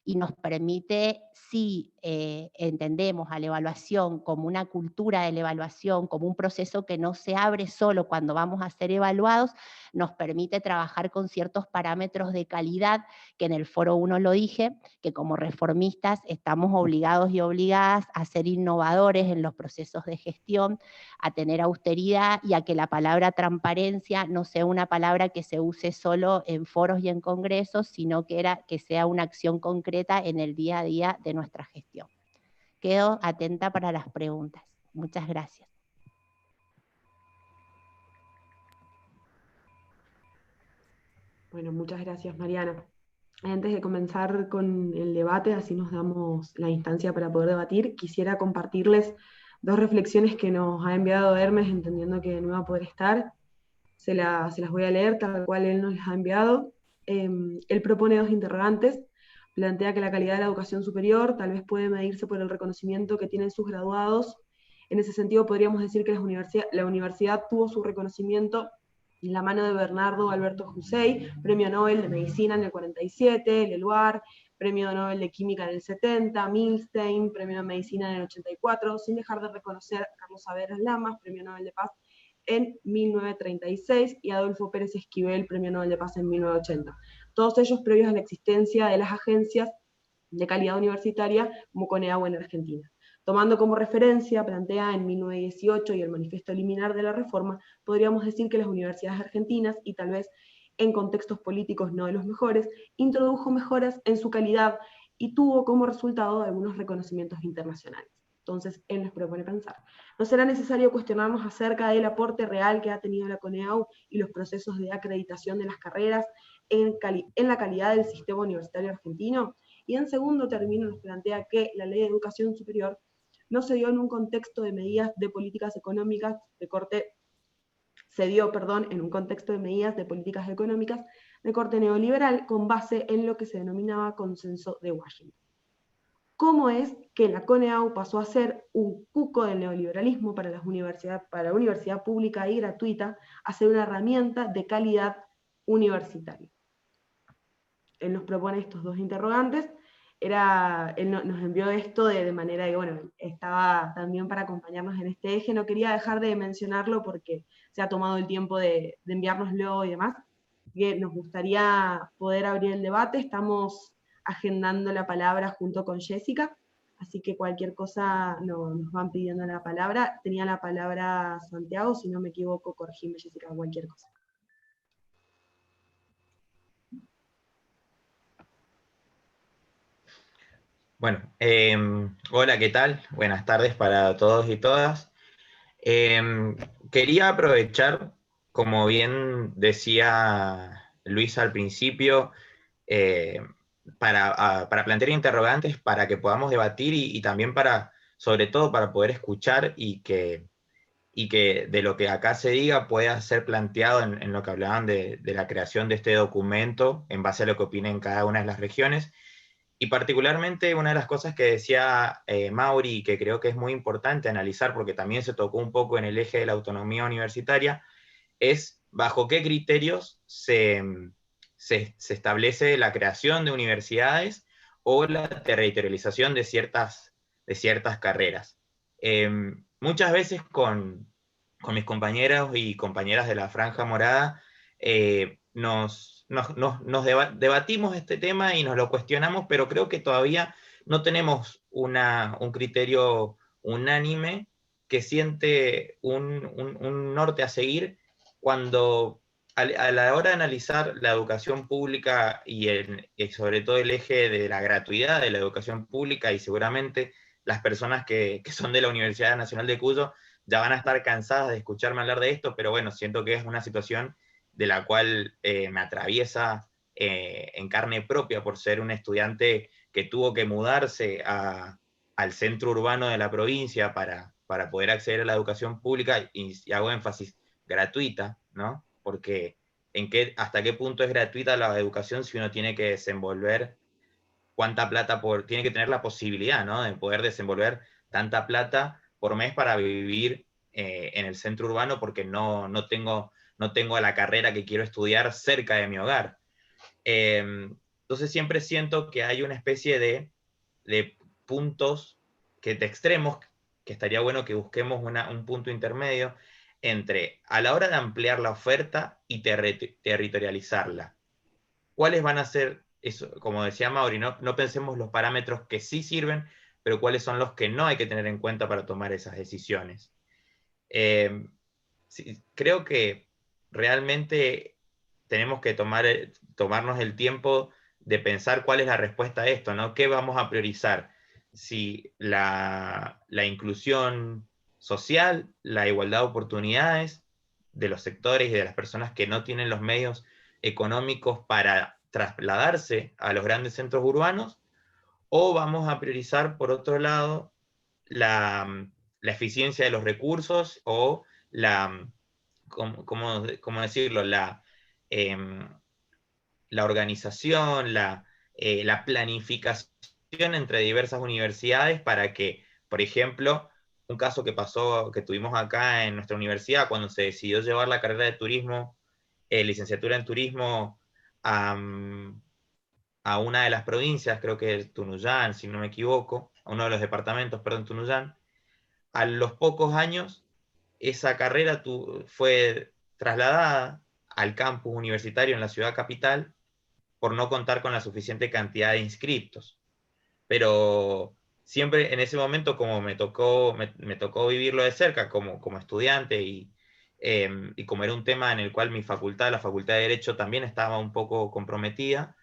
y nos permite, si entendemos a la evaluación como una cultura de la evaluación, como un proceso que no se abre solo cuando vamos a ser evaluados, nos permite trabajar con ciertos parámetros de calidad, que en el Foro 1 lo dije, que como reformistas estamos obligados y obligadas a ser innovadores en los procesos de gestión, a tener austeridad y a que la palabra transparencia no sea una palabra que se use solo en foros y en congresos, sino que sea una acción concreta en el día a día de nuestra gestión. Quedo atenta para las preguntas. Muchas gracias. Bueno, muchas gracias, Mariana. Antes de comenzar con el debate, así nos damos la instancia para poder debatir, quisiera compartirles dos reflexiones que nos ha enviado Hermes, entendiendo que no va a poder estar. Se las voy a leer tal cual él nos las ha enviado. Él propone dos interrogantes. Plantea que la calidad de la educación superior tal vez puede medirse por el reconocimiento que tienen sus graduados. En ese sentido, podríamos decir que la universidad tuvo su reconocimiento en la mano de Bernardo Alberto Hussein, premio Nobel de Medicina en el 47, Leluar, premio Nobel de Química en el 70, Milstein, premio de Medicina en el 84, sin dejar de reconocer a Carlos Saavedra Lamas, premio Nobel de Paz en 1936, y Adolfo Pérez Esquivel, premio Nobel de Paz en 1980. Todos ellos previos a la existencia de las agencias de calidad universitaria como CONEAU en Argentina. Tomando como referencia, plantea en 1918 y el manifiesto liminar de la reforma, podríamos decir que las universidades argentinas, y tal vez en contextos políticos no de los mejores, introdujo mejoras en su calidad y tuvo como resultado algunos reconocimientos internacionales. Entonces, él nos propone pensar, ¿no será necesario cuestionarnos acerca del aporte real que ha tenido la CONEAU y los procesos de acreditación de las carreras en la calidad del sistema universitario argentino? Y en segundo término nos plantea que la Ley de Educación Superior no se dio en un contexto de medidas de políticas económicas de corte, se dio, perdón, en un contexto de medidas de políticas económicas de corte neoliberal con base en lo que se denominaba consenso de Washington. ¿Cómo es que la CONEAU pasó a ser un cuco del neoliberalismo para la universidad pública y gratuita, a ser una herramienta de calidad universitaria? Él nos propone estos dos interrogantes. Él nos envió esto de manera que, bueno, estaba también para acompañarnos en este eje. No quería dejar de mencionarlo porque se ha tomado el tiempo de enviárnoslo y demás. Que nos gustaría poder abrir el debate. Estamos agendando la palabra junto con Jessica, así que cualquier cosa nos van pidiendo la palabra. Tenía la palabra Santiago, si no me equivoco, corregime, Jessica, cualquier cosa. Bueno, hola, ¿qué tal? Buenas tardes para todos y todas. Quería aprovechar, como bien decía Luis al principio, para plantear interrogantes, para que podamos debatir y también sobre todo para poder escuchar y que de lo que acá se diga pueda ser planteado en lo que hablaban de la creación de este documento en base a lo que opinen cada una de las regiones. Y particularmente una de las cosas que decía Mauri, que creo que es muy importante analizar, porque también se tocó un poco en el eje de la autonomía universitaria, es bajo qué criterios se establece la creación de universidades o la territorialización de ciertas carreras. Muchas veces con mis compañeros y compañeras de la Franja Morada nos debatimos este tema y nos lo cuestionamos, pero creo que todavía no tenemos un criterio unánime que siente un norte a seguir cuando a la hora de analizar la educación pública y sobre todo el eje de la gratuidad de la educación pública, y seguramente las personas que son de la Universidad Nacional de Cuyo ya van a estar cansadas de escucharme hablar de esto, pero bueno, siento que es una situación de la cual me atraviesa en carne propia por ser un estudiante que tuvo que mudarse al centro urbano de la provincia para poder acceder a la educación pública, y hago énfasis, gratuita, ¿no? Porque hasta qué punto es gratuita la educación si uno tiene que desenvolver cuánta plata tiene que tener la posibilidad, ¿no? De poder desenvolver tanta plata por mes para vivir en el centro urbano, porque no tengo la carrera que quiero estudiar cerca de mi hogar. Entonces siempre siento que hay una especie de puntos de extremos, que estaría bueno que busquemos un punto intermedio entre, a la hora de ampliar la oferta y territorializarla. ¿Cuáles van a ser, eso, como decía Mauri, no pensemos los parámetros que sí sirven, pero cuáles son los que no hay que tener en cuenta para tomar esas decisiones? Sí, creo que realmente tenemos que tomarnos el tiempo de pensar cuál es la respuesta a esto, ¿no? ¿Qué vamos a priorizar? Si la inclusión social, la igualdad de oportunidades de los sectores y de las personas que no tienen los medios económicos para trasladarse a los grandes centros urbanos, o vamos a priorizar, por otro lado, la eficiencia de los recursos o ¿cómo decirlo? La organización, la planificación entre diversas universidades para que, por ejemplo, un caso que tuvimos acá en nuestra universidad, cuando se decidió llevar la carrera de turismo, licenciatura en turismo, a una de las provincias, creo que es Tunuyán, si no me equivoco, a uno de los departamentos, perdón, Tunuyán, a los pocos años, esa carrera fue trasladada al campus universitario en la ciudad capital por no contar con la suficiente cantidad de inscriptos. Pero siempre en ese momento, como me tocó vivirlo de cerca como estudiante y como era un tema en el cual mi facultad, la Facultad de Derecho, también estaba un poco comprometida,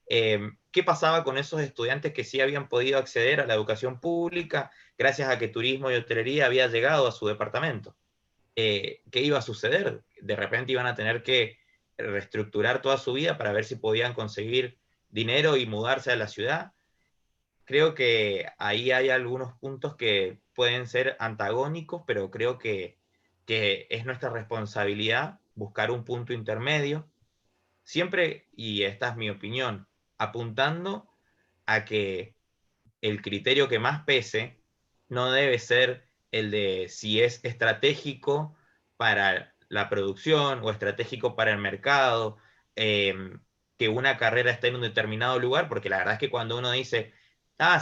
¿qué pasaba con esos estudiantes que sí habían podido acceder a la educación pública gracias a que turismo y hotelería había llegado a su departamento? ¿Qué iba a suceder? De repente iban a tener que reestructurar toda su vida para ver si podían conseguir dinero y mudarse a la ciudad. Creo que ahí hay algunos puntos que pueden ser antagónicos, pero creo que es nuestra responsabilidad buscar un punto intermedio, siempre, y esta es mi opinión, apuntando a que el criterio que más pese no debe ser el de si es estratégico para la producción o estratégico para el mercado, que una carrera esté en un determinado lugar, porque la verdad es que cuando uno dice,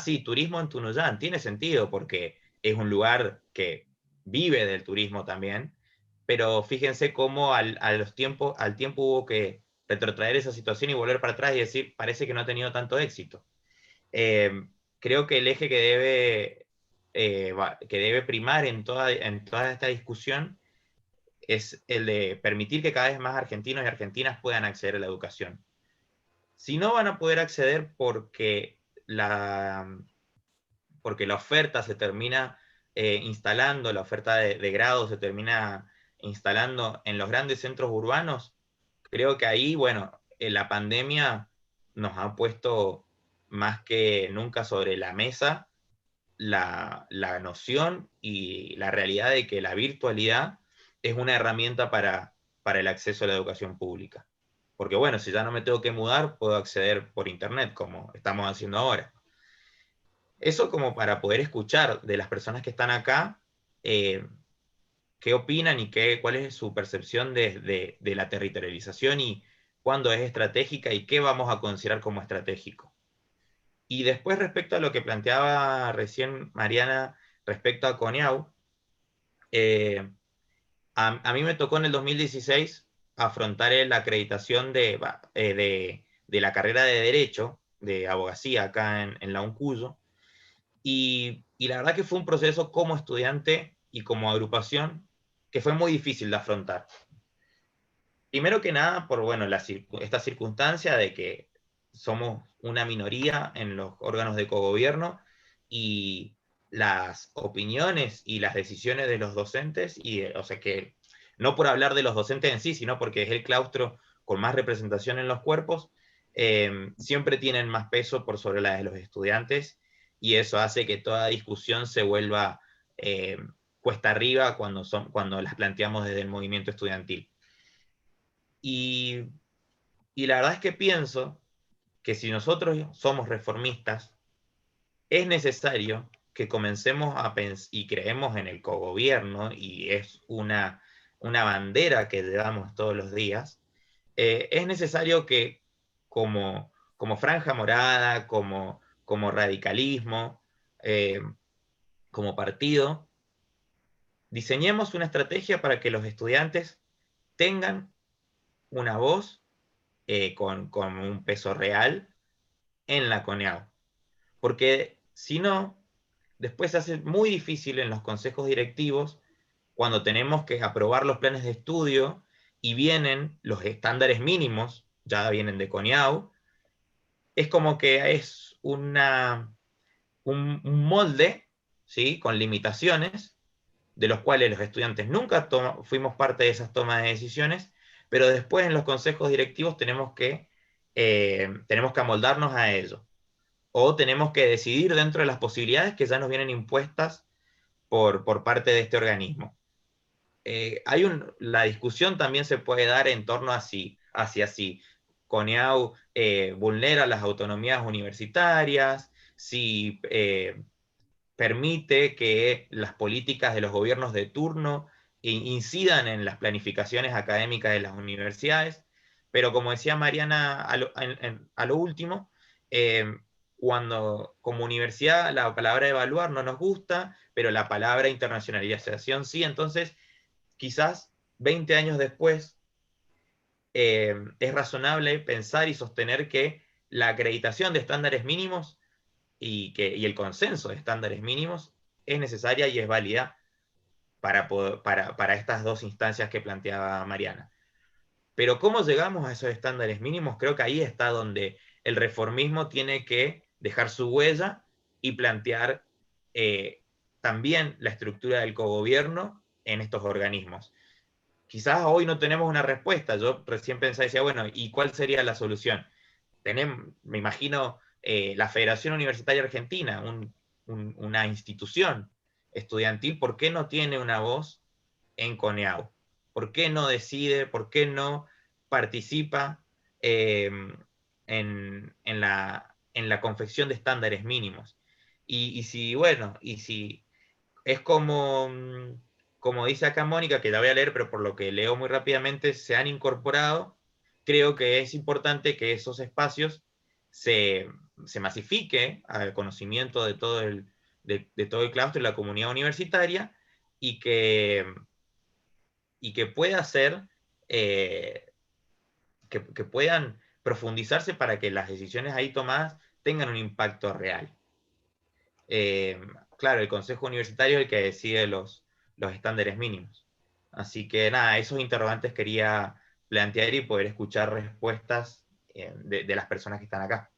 sí, turismo en Tunuyán, tiene sentido, porque es un lugar que vive del turismo también, pero fíjense cómo al tiempo hubo que retrotraer esa situación y volver para atrás y decir, parece que no ha tenido tanto éxito. Creo que el eje que debe primar en toda esta discusión es el de permitir que cada vez más argentinos y argentinas puedan acceder a la educación. Si no van a poder acceder porque la oferta se termina instalando, la oferta de grado se termina instalando en los grandes centros urbanos, creo que ahí, bueno, la pandemia nos ha puesto más que nunca sobre la mesa la noción y la realidad de que la virtualidad es una herramienta para el acceso a la educación pública. Porque bueno, si ya no me tengo que mudar, puedo acceder por internet, como estamos haciendo ahora. Eso como para poder escuchar de las personas que están acá, qué opinan y cuál es su percepción de la territorialización y cuándo es estratégica y qué vamos a considerar como estratégico. Y después, respecto a lo que planteaba recién Mariana respecto a CONEAU, a mí me tocó en el 2016 afrontar la acreditación de la carrera de Derecho, de Abogacía, acá en la UNCUYO, y la verdad que fue un proceso como estudiante y como agrupación que fue muy difícil de afrontar. Primero que nada, por bueno, esta circunstancia de que somos una minoría en los órganos de cogobierno y las opiniones y las decisiones de los docentes, o sea que no por hablar de los docentes en sí, sino porque es el claustro con más representación en los cuerpos, siempre tienen más peso por sobre la de los estudiantes, y eso hace que toda discusión se vuelva cuesta arriba cuando las planteamos desde el movimiento estudiantil. Y la verdad es que pienso que si nosotros somos reformistas, es necesario que comencemos a pensar y creemos en el cogobierno, y es una bandera que llevamos todos los días, es necesario que como franja morada, como radicalismo, como partido, diseñemos una estrategia para que los estudiantes tengan una voz con un peso real en la CONEAU. Porque si no, después se hace muy difícil en los consejos directivos, cuando tenemos que aprobar los planes de estudio y vienen los estándares mínimos, ya vienen de CONEAU, es como que es un molde, ¿sí?, con limitaciones, de los cuales los estudiantes nunca fuimos parte de esas tomas de decisiones, pero después en los consejos directivos tenemos que amoldarnos a ello, o tenemos que decidir dentro de las posibilidades que ya nos vienen impuestas por parte de este organismo. La discusión también se puede dar en torno a si CONEAU vulnera las autonomías universitarias, si permite que las políticas de los gobiernos de turno incidan en las planificaciones académicas de las universidades, pero como decía Mariana a lo último, cuando como universidad la palabra evaluar no nos gusta, pero la palabra internacionalización sí, entonces quizás 20 años después es razonable pensar y sostener que la acreditación de estándares mínimos y el consenso de estándares mínimos es necesaria y es válida para estas dos instancias que planteaba Mariana. Pero ¿cómo llegamos a esos estándares mínimos? Creo que ahí está donde el reformismo tiene que dejar su huella y plantear también la estructura del cogobierno en estos organismos. Quizás hoy no tenemos una respuesta. Yo recién pensaba y decía, bueno, ¿y cuál sería la solución? Me imagino la Federación Universitaria Argentina, una institución estudiantil, ¿por qué no tiene una voz en CONEAU? ¿Por qué no decide? ¿Por qué no participa en la confección de estándares mínimos? Y si es como dice acá Mónica, que la voy a leer, pero por lo que leo muy rápidamente, se han incorporado, creo que es importante que esos espacios se, se masifique al conocimiento de todo el claustro y la comunidad universitaria, y que pueda ser, que puedan profundizarse para que las decisiones ahí tomadas tengan un impacto real. Claro, el Consejo Universitario es el que decide los estándares mínimos. Así que nada, esos interrogantes quería plantear y poder escuchar respuestas de las personas que están acá.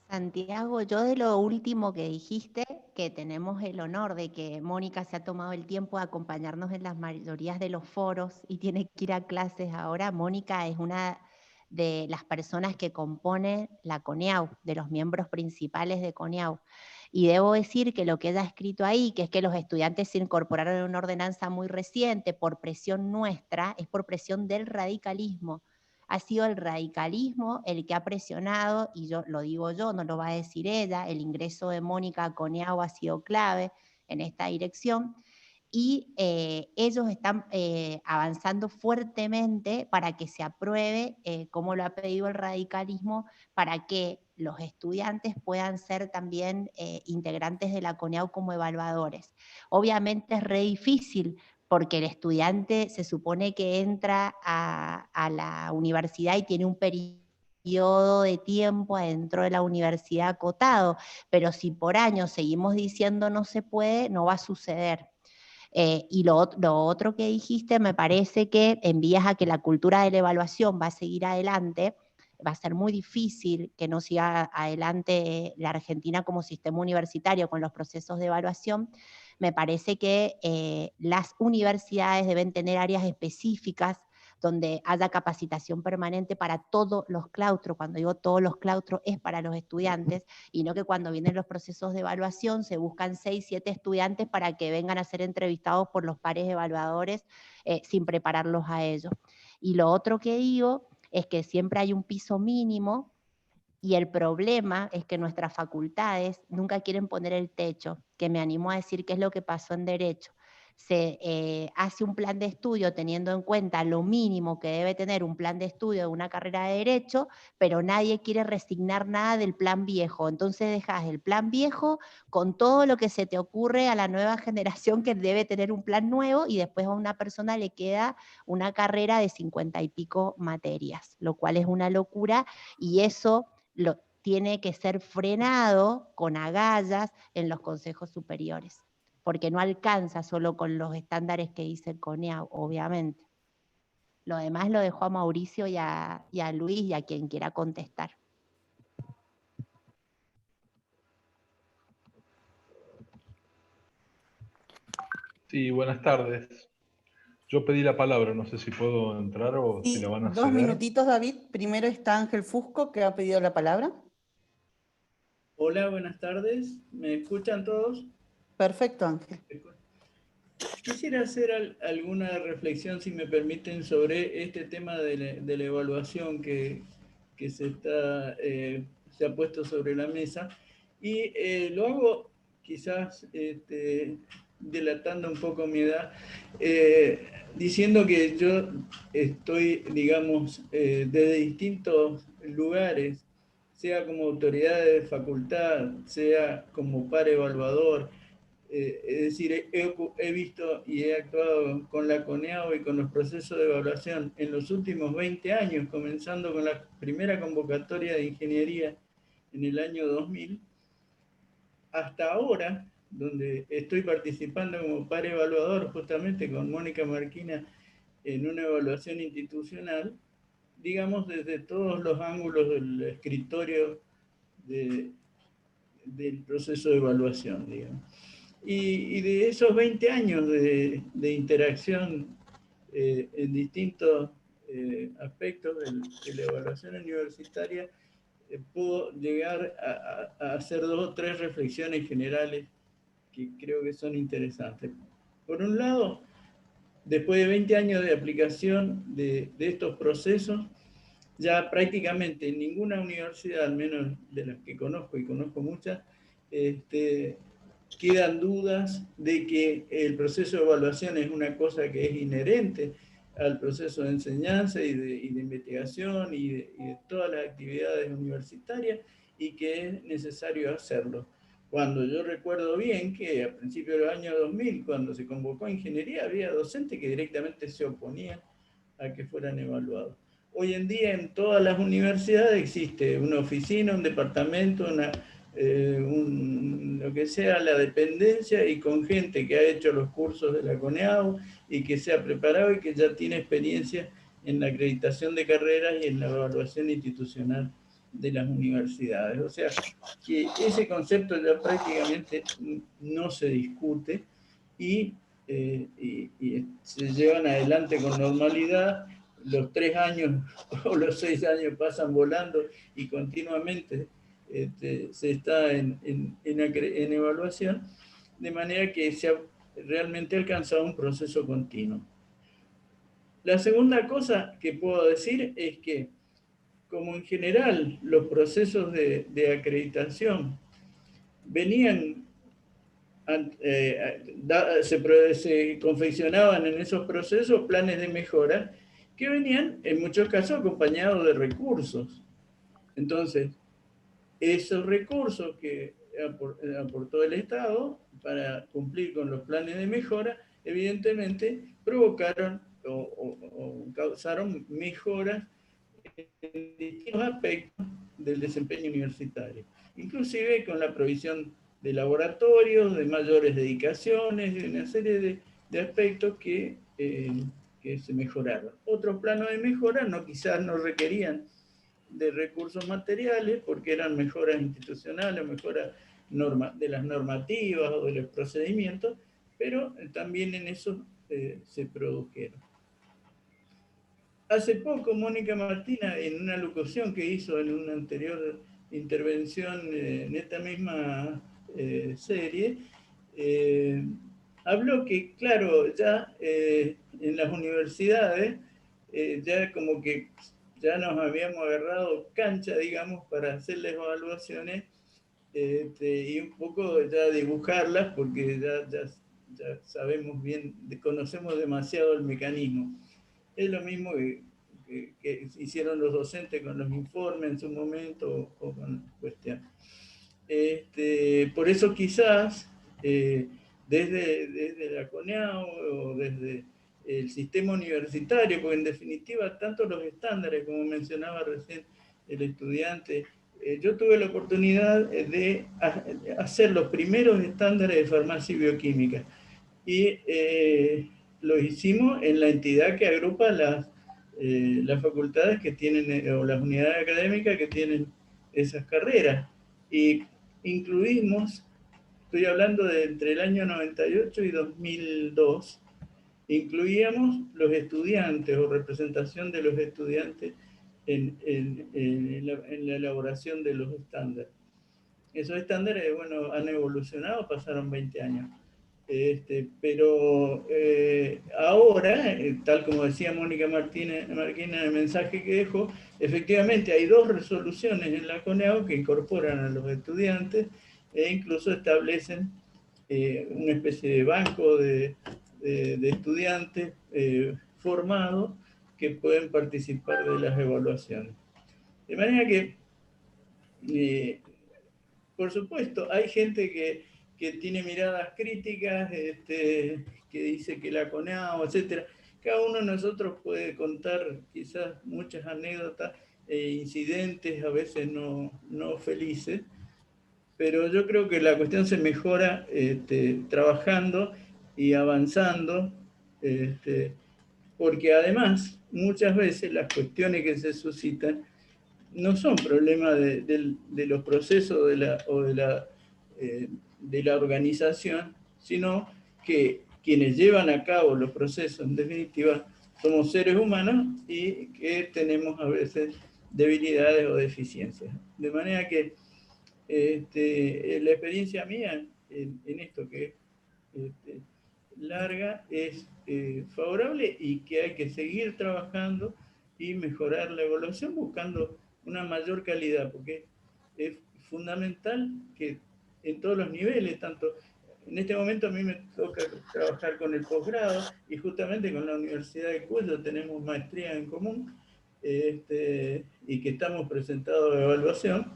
Santiago, yo de lo último que dijiste, que tenemos el honor de que Mónica se ha tomado el tiempo de acompañarnos en las mayorías de los foros y tiene que ir a clases ahora. Mónica es una de las personas que compone la CONEAU, de los miembros principales de CONEAU. Y debo decir que lo que ella ha escrito ahí, que es que los estudiantes se incorporaron en una ordenanza muy reciente por presión nuestra, es por presión del radicalismo. Ha sido el radicalismo el que ha presionado, y yo lo digo yo, no lo va a decir ella, el ingreso de Mónica a CONEAU ha sido clave en esta dirección, y ellos están avanzando fuertemente para que se apruebe, como lo ha pedido el radicalismo, para que los estudiantes puedan ser también integrantes de la CONEAU como evaluadores. Obviamente es re difícil, porque el estudiante se supone que entra a la universidad y tiene un periodo de tiempo adentro de la universidad acotado, pero si por años seguimos diciendo no se puede, no va a suceder. Y lo otro que dijiste me parece que envías a que la cultura de la evaluación va a seguir adelante. Va a ser muy difícil que no siga adelante la Argentina como sistema universitario con los procesos de evaluación. Me parece que las universidades deben tener áreas específicas donde haya capacitación permanente para todos los claustros. Cuando digo todos los claustros es para los estudiantes, y no que cuando vienen los procesos de evaluación se buscan 6, 7 estudiantes para que vengan a ser entrevistados por los pares evaluadores sin prepararlos a ellos. Y lo otro que digo es que siempre hay un piso mínimo, y el problema es que nuestras facultades nunca quieren poner el techo, que me animo a decir que es lo que pasó en Derecho. Se hace un plan de estudio teniendo en cuenta lo mínimo que debe tener un plan de estudio de una carrera de Derecho, pero nadie quiere resignar nada del plan viejo. Entonces dejas el plan viejo con todo lo que se te ocurre a la nueva generación que debe tener un plan nuevo, y después a una persona le queda una carrera de 50 y pico materias, lo cual es una locura, y eso tiene que ser frenado con agallas en los consejos superiores, porque no alcanza solo con los estándares que dice el CONEAU, obviamente. Lo demás lo dejo a Mauricio y a Luis y a quien quiera contestar. Sí, buenas tardes. Yo pedí la palabra, no sé si puedo entrar o si Sí, la van a 2 ceder. minutitos, David. Primero está Ángel Fusco, que ha pedido la palabra. Hola, buenas tardes. ¿Me escuchan todos? Perfecto, Ángel. Quisiera hacer alguna reflexión, si me permiten, sobre este tema de la evaluación que se ha puesto sobre la mesa. Y lo hago quizás delatando un poco mi edad, diciendo que yo estoy, digamos, desde distintos lugares, sea como autoridad de facultad, sea como par evaluador. Es decir, he visto y he actuado con la CONEAU y con los procesos de evaluación en los últimos 20 años, comenzando con la primera convocatoria de ingeniería en el año 2000, hasta ahora, donde estoy participando como par evaluador justamente con Mónica Marquina en una evaluación institucional, digamos desde todos los ángulos del escritorio del proceso de evaluación, digamos. Y de esos 20 años de interacción en distintos aspectos de la evaluación universitaria, puedo llegar a hacer 2 o 3 reflexiones generales que creo que son interesantes. Por un lado, después de 20 años de aplicación de estos procesos, ya prácticamente en ninguna universidad, al menos de las que conozco, y conozco muchas, quedan dudas de que el proceso de evaluación es una cosa que es inherente al proceso de enseñanza y de investigación y de todas las actividades universitarias, y que es necesario hacerlo. Cuando yo recuerdo bien que a principios del año 2000, cuando se convocó a ingeniería, había docentes que directamente se oponían a que fueran evaluados. Hoy en día en todas las universidades existe una oficina, un departamento, lo que sea, la dependencia, y con gente que ha hecho los cursos de la CONEAU y que se ha preparado y que ya tiene experiencia en la acreditación de carreras y en la evaluación institucional de las universidades. O sea, que ese concepto ya prácticamente no se discute y se llevan adelante con normalidad. Los 3 años o los 6 años pasan volando y continuamente se está en evaluación, de manera que se ha realmente alcanzado un proceso continuo. La segunda cosa que puedo decir es que, como en general los procesos de acreditación venían, se confeccionaban en esos procesos planes de mejora que venían en muchos casos acompañados de recursos. Entonces, esos recursos que aportó el Estado para cumplir con los planes de mejora, evidentemente provocaron o causaron mejoras en distintos aspectos del desempeño universitario, inclusive con la provisión de laboratorios, de mayores dedicaciones, de una serie de aspectos que se mejoraron. Otros planos de mejora quizás no requerían de recursos materiales porque eran mejoras institucionales, mejoras de las normativas o de los procedimientos, pero también en eso se produjeron. Hace poco, Mónica Martina, en una locución que hizo en una anterior intervención en esta misma serie, habló que, claro, ya en las universidades, ya como que ya nos habíamos agarrado cancha, digamos, para hacer las evaluaciones y un poco ya dibujarlas, porque ya sabemos bien, conocemos demasiado el mecanismo. Es lo mismo que hicieron los docentes con los informes en su momento o con cuestiones. Por eso quizás desde la CONEAU o desde el sistema universitario, porque en definitiva tanto los estándares, como mencionaba recién el estudiante, yo tuve la oportunidad de hacer los primeros estándares de farmacia y bioquímica, y lo hicimos en la entidad que agrupa las facultades que tienen, o las unidades académicas que tienen esas carreras, y incluimos, estoy hablando de entre el año 98 y 2002, incluíamos los estudiantes o representación de los estudiantes en la elaboración de los estándares. Esos estándares, bueno, han evolucionado, pasaron 20 años. Pero ahora, tal como decía Mónica Martínez en el mensaje que dejó, efectivamente hay 2 resoluciones en la CONEAU que incorporan a los estudiantes e incluso establecen una especie de banco de estudiantes formados que pueden participar de las evaluaciones. De manera que, por supuesto, hay gente que tiene miradas críticas, que dice que la CONEAU, etc. Cada uno de nosotros puede contar quizás muchas anécdotas e incidentes, a veces no felices, pero yo creo que la cuestión se mejora trabajando y avanzando, porque además muchas veces las cuestiones que se suscitan no son problemas de los procesos o de la organización, sino que quienes llevan a cabo los procesos, en definitiva, somos seres humanos y que tenemos a veces debilidades o deficiencias. De manera que la experiencia mía en esto que es larga es favorable y que hay que seguir trabajando y mejorar la evaluación buscando una mayor calidad, porque es fundamental que en todos los niveles, tanto en este momento a mí me toca trabajar con el posgrado y justamente con la Universidad de Cuyo tenemos maestría en común y que estamos presentados a evaluación,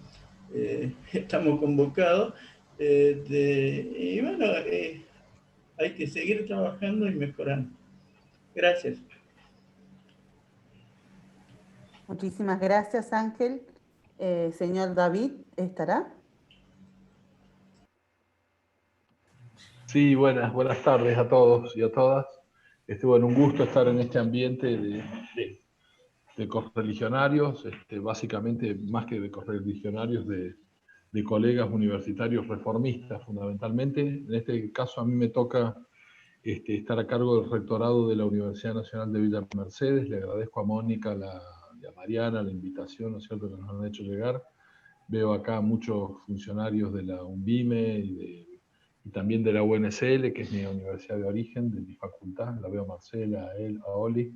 estamos convocados y bueno, hay que seguir trabajando y mejorando. Gracias. Muchísimas gracias, Ángel. Señor David, ¿estará? Sí, buenas tardes a todos y a todas. Bueno, un gusto estar en este ambiente de correligionarios, básicamente más que de correligionarios, de colegas universitarios reformistas fundamentalmente. En este caso a mí me toca estar a cargo del rectorado de la Universidad Nacional de Villa Mercedes. Le agradezco a Mónica y a Mariana la invitación, ¿no es cierto?, que nos han hecho llegar. Veo acá muchos funcionarios de la UNVIME y también de la UNSL, que es mi universidad de origen, de mi facultad. La veo a Marcela, a él, a Oli.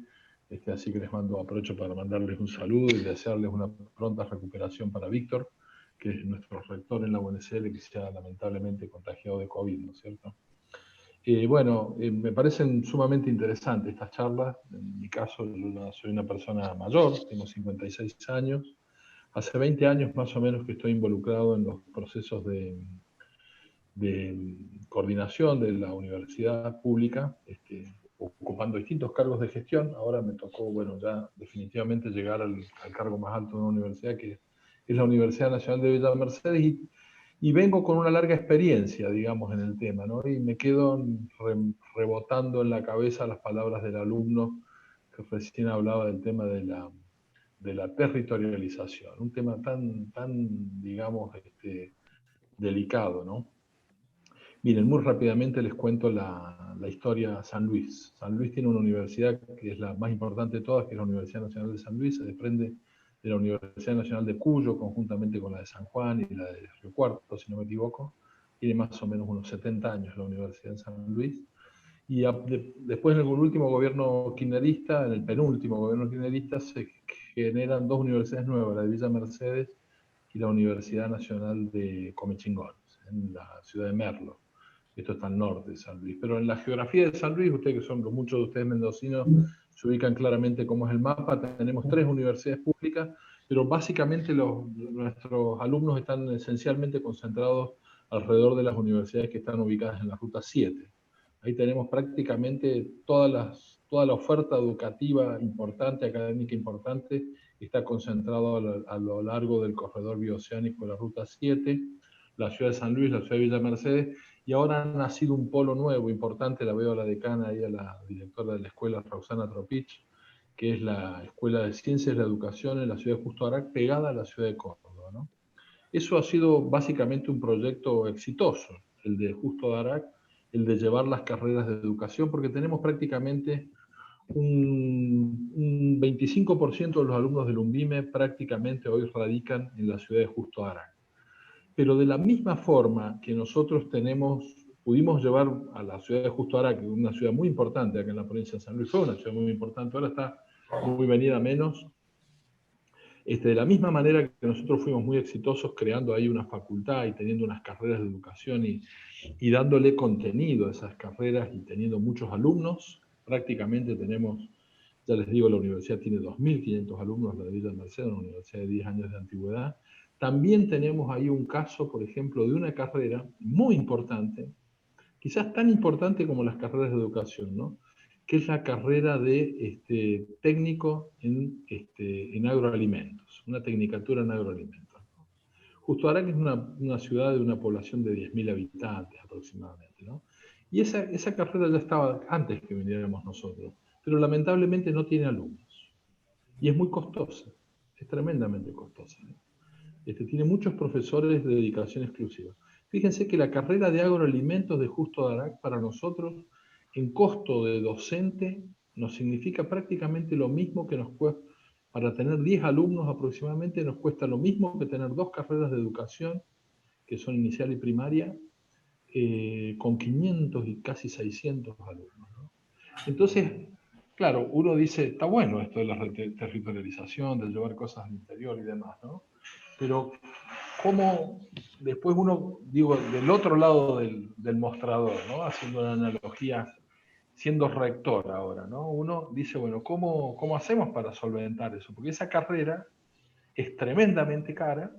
Así que aprovecho para mandarles un saludo y desearles una pronta recuperación para Víctor, que es nuestro rector en la UNSL, que se ha lamentablemente contagiado de COVID, ¿no es cierto? Me parecen sumamente interesantes estas charlas. En mi caso, yo soy una persona mayor, tengo 56 años. Hace 20 años más o menos que estoy involucrado en los procesos de coordinación de la universidad pública, ocupando distintos cargos de gestión. Ahora me tocó, ya definitivamente llegar al cargo más alto de una universidad, que es la Universidad Nacional de Villa Mercedes, y vengo con una larga experiencia, digamos, en el tema, ¿no? Y me quedo rebotando en la cabeza las palabras del alumno que recién hablaba del tema de la territorialización, un tema tan digamos, delicado, ¿no? Miren, muy rápidamente les cuento la historia de San Luis. San Luis tiene una universidad que es la más importante de todas, que es la Universidad Nacional de San Luis. Se desprende de la Universidad Nacional de Cuyo, conjuntamente con la de San Juan y la de Río Cuarto, si no me equivoco. Tiene más o menos unos 70 años la Universidad de San Luis. Y después en el último gobierno kirchnerista, en el penúltimo gobierno kirchnerista, se generan 2 universidades nuevas, la de Villa Mercedes y la Universidad Nacional de Comechingones, en la ciudad de Merlo. Esto está al norte de San Luis. Pero en la geografía de San Luis, ustedes que son muchos de ustedes mendocinos, se ubican claramente cómo es el mapa. Tenemos 3 universidades públicas, pero básicamente nuestros alumnos están esencialmente concentrados alrededor de las universidades que están ubicadas en la Ruta 7. Ahí tenemos prácticamente toda la oferta educativa importante, académica importante, está concentrado a lo largo del corredor bioceánico de la Ruta 7, la ciudad de San Luis, la ciudad de Villa Mercedes, y ahora ha nacido un polo nuevo, importante. La veo a la decana y a la directora de la escuela, Roxana Tropich, que es la Escuela de Ciencias de la Educación en la ciudad de Justo Arac, pegada a la ciudad de Córdoba, ¿no? Eso ha sido básicamente un proyecto exitoso, el de Justo Arac, el de llevar las carreras de educación, porque tenemos prácticamente un 25% de los alumnos del UNVIME prácticamente hoy radican en la ciudad de Justo Arango. Pero de la misma forma que nosotros pudimos llevar a la ciudad de Justo Arango, que es una ciudad muy importante acá en la provincia de San Luis, fue una ciudad muy importante, ahora está muy venida menos. De la misma manera que nosotros fuimos muy exitosos creando ahí una facultad y teniendo unas carreras de educación y dándole contenido a esas carreras y teniendo muchos alumnos, prácticamente tenemos, ya les digo, la universidad tiene 2.500 alumnos, la de Villa Mercedes, una universidad de 10 años de antigüedad. También tenemos ahí un caso, por ejemplo, de una carrera muy importante, quizás tan importante como las carreras de educación, ¿no? Que es la carrera de técnico en agroalimentos, una tecnicatura en agroalimentos. Justo Arango es una ciudad de una población de 10.000 habitantes aproximadamente, ¿no? Y esa carrera ya estaba antes que viniéramos nosotros, pero lamentablemente no tiene alumnos. Y es muy costosa, es tremendamente costosa, ¿no? Tiene muchos profesores de dedicación exclusiva. Fíjense que la carrera de agroalimentos de Justo Arango para nosotros, en costo de docente, nos significa prácticamente lo mismo que nos cuesta, para tener 10 alumnos aproximadamente, nos cuesta lo mismo que tener 2 carreras de educación, que son inicial y primaria, con 500 y casi 600 alumnos, ¿no? Entonces, claro, uno dice, está bueno esto de la territorialización, de llevar cosas al interior y demás, ¿no? Pero cómo después uno, digo, del otro lado del mostrador, ¿no? Haciendo una analogía, siendo rector ahora, ¿no? Uno dice, bueno, ¿cómo hacemos para solventar eso? Porque esa carrera es tremendamente cara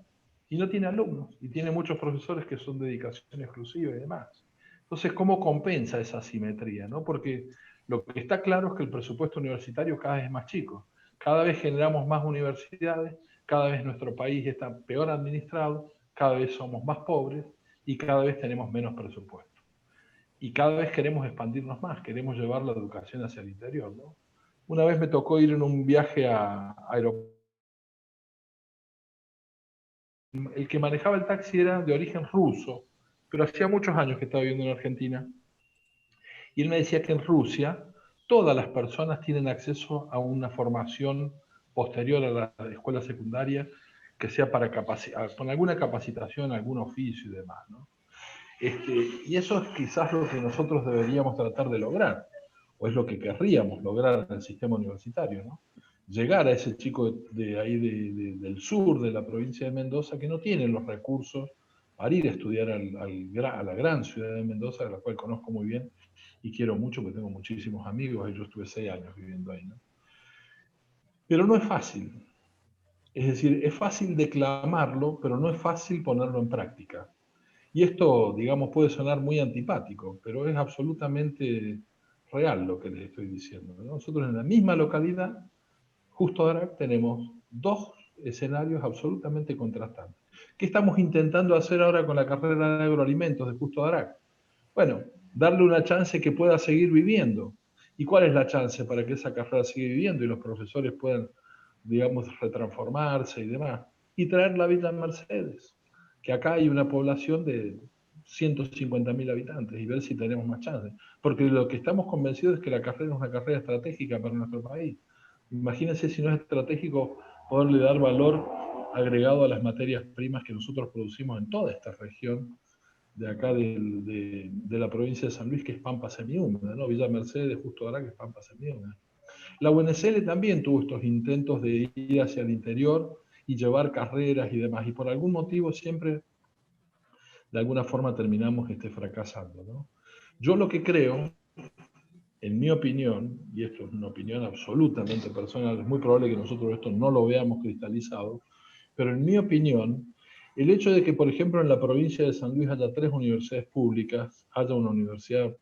y no tiene alumnos, y tiene muchos profesores que son de dedicación exclusiva y demás. Entonces, ¿cómo compensa esa asimetría, ¿no? Porque lo que está claro es que el presupuesto universitario cada vez es más chico. Cada vez generamos más universidades, cada vez nuestro país está peor administrado, cada vez somos más pobres y cada vez tenemos menos presupuesto. Y cada vez queremos expandirnos más, queremos llevar la educación hacia el interior, ¿no? Una vez me tocó ir en un viaje a aeropuerto. El que manejaba el taxi era de origen ruso, pero hacía muchos años que estaba viviendo en Argentina. Y él me decía que en Rusia todas las personas tienen acceso a una formación posterior a la escuela secundaria que sea para con alguna capacitación, algún oficio y demás, ¿no? Y eso es quizás lo que nosotros deberíamos tratar de lograr, o es lo que querríamos lograr en el sistema universitario, ¿no? Llegar a ese chico de ahí del sur de la provincia de Mendoza que no tiene los recursos para ir a estudiar a la gran ciudad de Mendoza, a la cual conozco muy bien y quiero mucho porque tengo muchísimos amigos y yo estuve 6 años viviendo ahí, ¿no? Pero no es fácil. Es decir, es fácil declamarlo, pero no es fácil ponerlo en práctica. Y esto, digamos, puede sonar muy antipático, pero es absolutamente real lo que les estoy diciendo, ¿no? Nosotros en la misma localidad, Justo ahora, tenemos 2 escenarios absolutamente contrastantes. ¿Qué estamos intentando hacer ahora con la carrera de agroalimentos de Justo Arango? Bueno, darle una chance que pueda seguir viviendo. ¿Y cuál es la chance para que esa carrera siga viviendo y los profesores puedan, digamos, retransformarse y demás? Y traer la Villa Mercedes, que acá hay una población de 150.000 habitantes y ver si tenemos más chances. Porque lo que estamos convencidos es que la carrera es una carrera estratégica para nuestro país. Imagínense si no es estratégico poderle dar valor agregado a las materias primas que nosotros producimos en toda esta región de acá de la provincia de San Luis, que es pampa semihúmeda, ¿no? Villa Mercedes, Justo Arango, que es pampa semihúmeda. La UNSL también tuvo estos intentos de ir hacia el interior y llevar carreras y demás, y por algún motivo siempre, de alguna forma, terminamos fracasando, ¿no? Yo lo que creo, en mi opinión, y esto es una opinión absolutamente personal, es muy probable que nosotros esto no lo veamos cristalizado, pero en mi opinión, el hecho de que, por ejemplo, en la provincia de San Luis haya 3 universidades públicas, haya una universidad,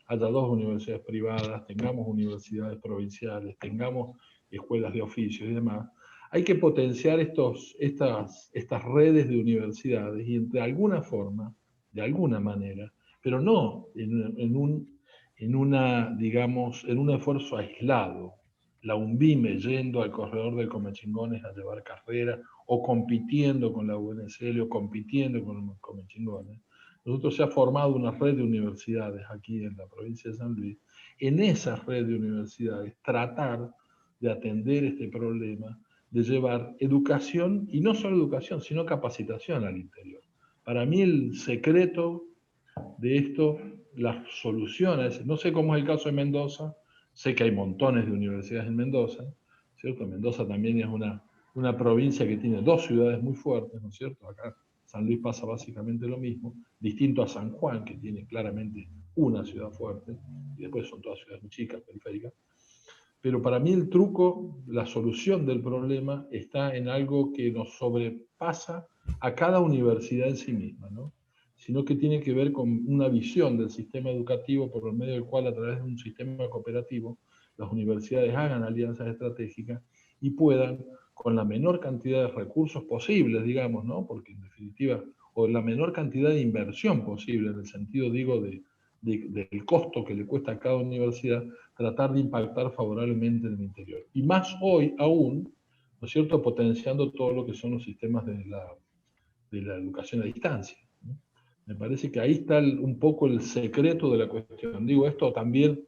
haya 2 universidades privadas, tengamos universidades provinciales, tengamos escuelas de oficios y demás, hay que potenciar estas redes de universidades y de alguna forma, de alguna manera, pero no en un esfuerzo aislado, la UNVIME yendo al corredor del Comechingones a llevar carrera, o compitiendo con la UNSL, o compitiendo con los Comechingones. nosotros se ha formado una red de universidades aquí en la provincia de San Luis. En esa red de universidades tratar de atender este problema, de llevar educación, y no solo educación, sino capacitación al interior. Para mí el secreto de esto, las soluciones, no sé cómo es el caso de Mendoza, sé que hay montones de universidades en Mendoza, ¿cierto? Mendoza también es una provincia que tiene 2 ciudades muy fuertes, ¿no es cierto? Acá San Luis pasa básicamente lo mismo, distinto a San Juan, que tiene claramente una ciudad fuerte, y después son todas ciudades muy chicas, periféricas. Pero para mí el truco, la solución del problema está en algo que nos sobrepasa a cada universidad en sí misma, ¿no? Sino que tiene que ver con una visión del sistema educativo por medio del cual, a través de un sistema cooperativo, las universidades hagan alianzas estratégicas y puedan, con la menor cantidad de recursos posibles, digamos, ¿no? Porque en definitiva, o la menor cantidad de inversión posible, en el sentido, digo, del costo que le cuesta a cada universidad, tratar de impactar favorablemente en el interior. Y más hoy aún, ¿no es cierto?, potenciando todo lo que son los sistemas de la educación a distancia, ¿no? Me parece que ahí está un poco el secreto de la cuestión. Digo, esto también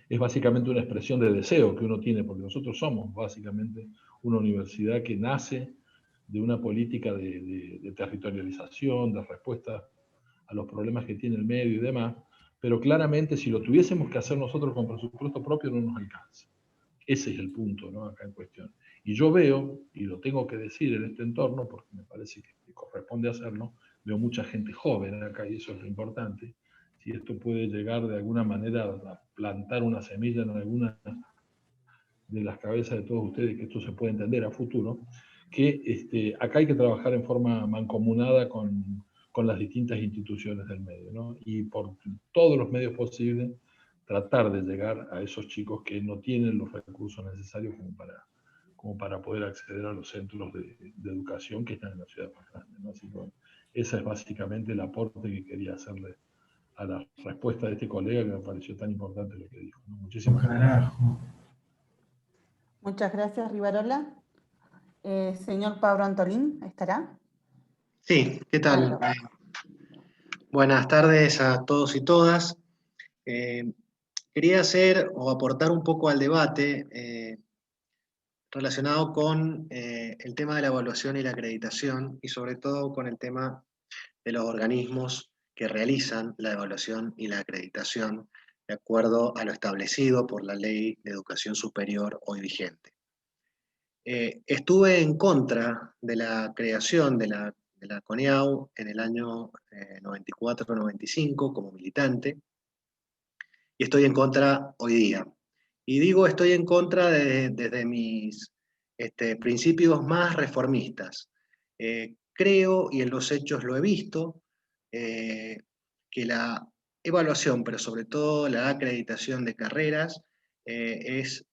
es básicamente una expresión de deseo que uno tiene, porque nosotros somos básicamente una universidad que nace de una política de territorialización, de respuesta a los problemas que tiene el medio y demás, pero claramente si lo tuviésemos que hacer nosotros con presupuesto propio no nos alcanza. Ese es el punto, ¿no?, acá en cuestión. Y yo veo, y lo tengo que decir en este entorno, porque me parece que corresponde hacerlo, veo mucha gente joven acá, y eso es lo importante. Si esto puede llegar de alguna manera a plantar una semilla en alguna de las cabezas de todos ustedes, que esto se puede entender a futuro, que acá hay que trabajar en forma mancomunada con las distintas instituciones del medio, ¿no? Y por todos los medios posibles tratar de llegar a esos chicos que no tienen los recursos necesarios como para poder acceder a los centros de educación que están en la ciudad más grande, ¿no? Así que bueno, ese es básicamente el aporte que quería hacerle a la respuesta de este colega, que me pareció tan importante lo que dijo, ¿no? Muchísimas gracias. Muchas gracias, Rivarola. Señor Pablo Antolín, ¿estará? Sí, ¿qué tal? Buenas tardes a todos y todas. Quería hacer o aportar un poco al debate relacionado con el tema de la evaluación y la acreditación, y sobre todo con el tema de los organismos que realizan la evaluación y la acreditación de acuerdo a lo establecido por la Ley de Educación Superior hoy vigente. Estuve en contra de la creación de la CONEAU en el año 94-95 como militante, y estoy en contra hoy día. Y digo estoy en contra desde mis principios más reformistas. Creo, y en los hechos lo he visto, que la evaluación, pero sobre todo la acreditación de carreras, es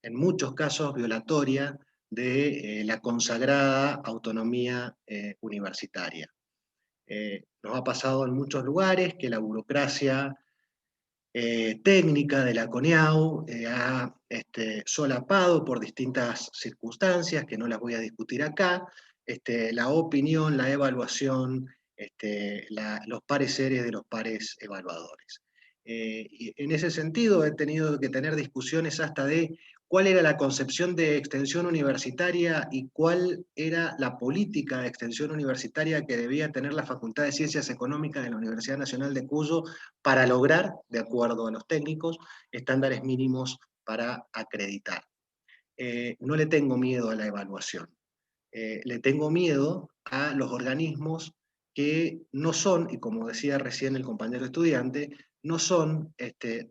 en muchos casos violatoria de la consagrada autonomía universitaria. Nos ha pasado en muchos lugares que la burocracia técnica de la CONEAU ha solapado por distintas circunstancias que no las voy a discutir acá, la opinión, la evaluación, los pareceres de los pares evaluadores. Y en ese sentido he tenido que tener discusiones hasta de cuál era la concepción de extensión universitaria y cuál era la política de extensión universitaria que debía tener la Facultad de Ciencias Económicas de la Universidad Nacional de Cuyo para lograr, de acuerdo a los técnicos, estándares mínimos para acreditar. No le tengo miedo a la evaluación, le tengo miedo a los organismos que no son, y como decía recién el compañero estudiante, no son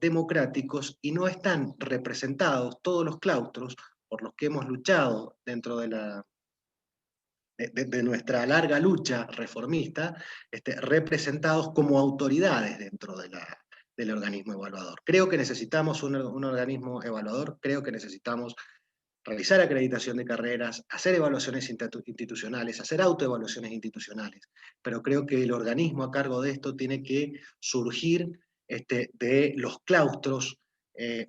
democráticos y no están representados todos los claustros por los que hemos luchado dentro de nuestra larga lucha reformista, representados como autoridades dentro del organismo evaluador. Creo que necesitamos un organismo evaluador, creo que necesitamos realizar acreditación de carreras, hacer evaluaciones institucionales, hacer autoevaluaciones institucionales, pero creo que el organismo a cargo de esto tiene que surgir de los claustros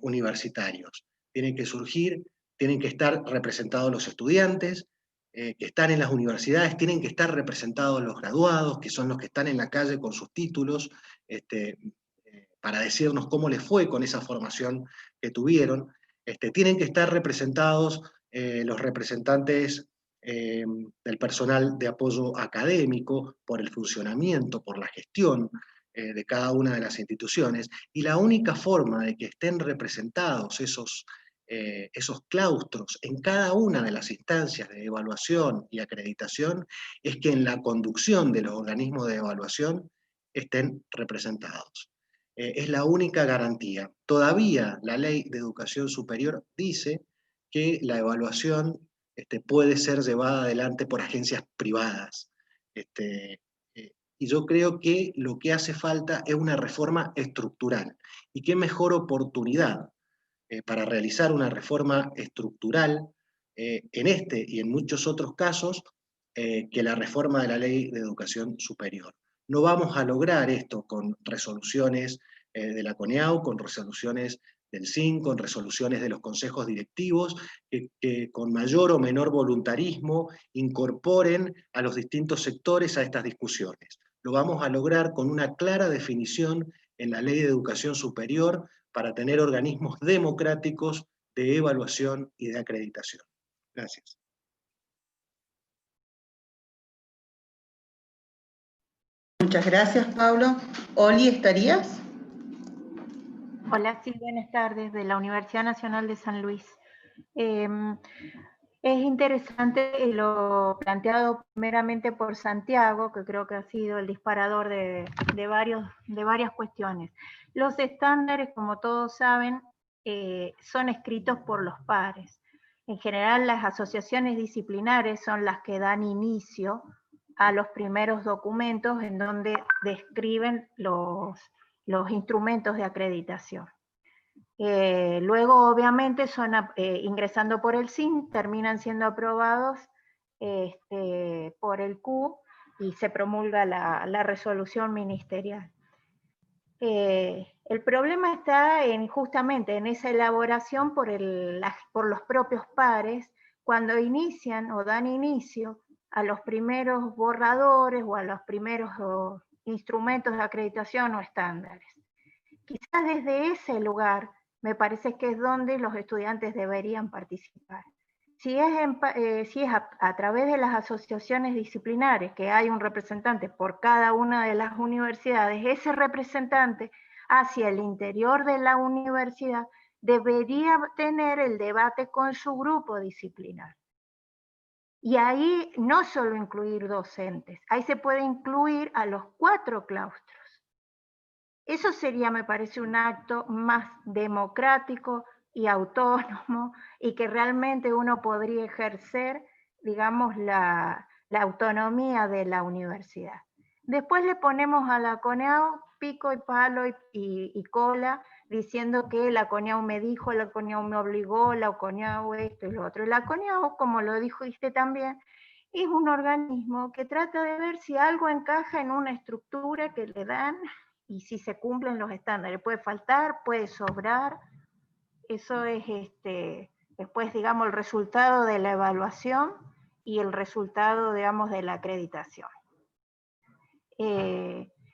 universitarios. Tienen que surgir, tienen que estar representados los estudiantes, que están en las universidades, tienen que estar representados los graduados, que son los que están en la calle con sus títulos, para decirnos cómo les fue con esa formación que tuvieron. Tienen que estar representados los representantes del personal de apoyo académico, por el funcionamiento, por la gestión de cada una de las instituciones, y la única forma de que estén representados esos claustros en cada una de las instancias de evaluación y acreditación es que en la conducción de los organismos de evaluación estén representados. Es la única garantía. Todavía la Ley de Educación Superior dice que la evaluación puede ser llevada adelante por agencias privadas. Y yo creo que lo que hace falta es una reforma estructural. ¿Y qué mejor oportunidad para realizar una reforma estructural en este y en muchos otros casos que la reforma de la Ley de Educación Superior? No vamos a lograr esto con resoluciones de la CONEAU, con resoluciones del CIN, con resoluciones de los consejos directivos, que con mayor o menor voluntarismo incorporen a los distintos sectores a estas discusiones. Lo vamos a lograr con una clara definición en la Ley de Educación Superior para tener organismos democráticos de evaluación y de acreditación. Gracias. Muchas gracias, Pablo. Oli, ¿estarías? Hola, sí, buenas tardes, de la Universidad Nacional de San Luis. Es interesante lo planteado primeramente por Santiago, que creo que ha sido el disparador de varias cuestiones. Los estándares, como todos saben, son escritos por los pares. En general, las asociaciones disciplinares son las que dan inicio a los primeros documentos en donde describen los instrumentos de acreditación. Luego, obviamente, son ingresando por el CIN, terminan siendo aprobados por el Q y se promulga la resolución ministerial. El problema está justamente en esa elaboración por los propios pares, cuando inician o dan inicio a los primeros borradores o a los primeros instrumentos de acreditación o estándares. Quizás desde ese lugar me parece que es donde los estudiantes deberían participar. Si es a través de las asociaciones disciplinares, que hay un representante por cada una de las universidades, ese representante hacia el interior de la universidad debería tener el debate con su grupo disciplinar. Y ahí no solo incluir docentes, ahí se puede incluir a los 4 claustros. Eso sería, me parece, un acto más democrático y autónomo y que realmente uno podría ejercer, digamos, la autonomía de la universidad. Después le ponemos a la CONEAU pico y palo y cola, diciendo que la CONEAU me dijo, la CONEAU me obligó, la CONEAU esto y lo otro. Y la CONEAU, como lo dijiste también, es un organismo que trata de ver si algo encaja en una estructura que le dan y si se cumplen los estándares. Puede faltar, puede sobrar. Eso es después, digamos, el resultado de la evaluación y el resultado, digamos, de la acreditación.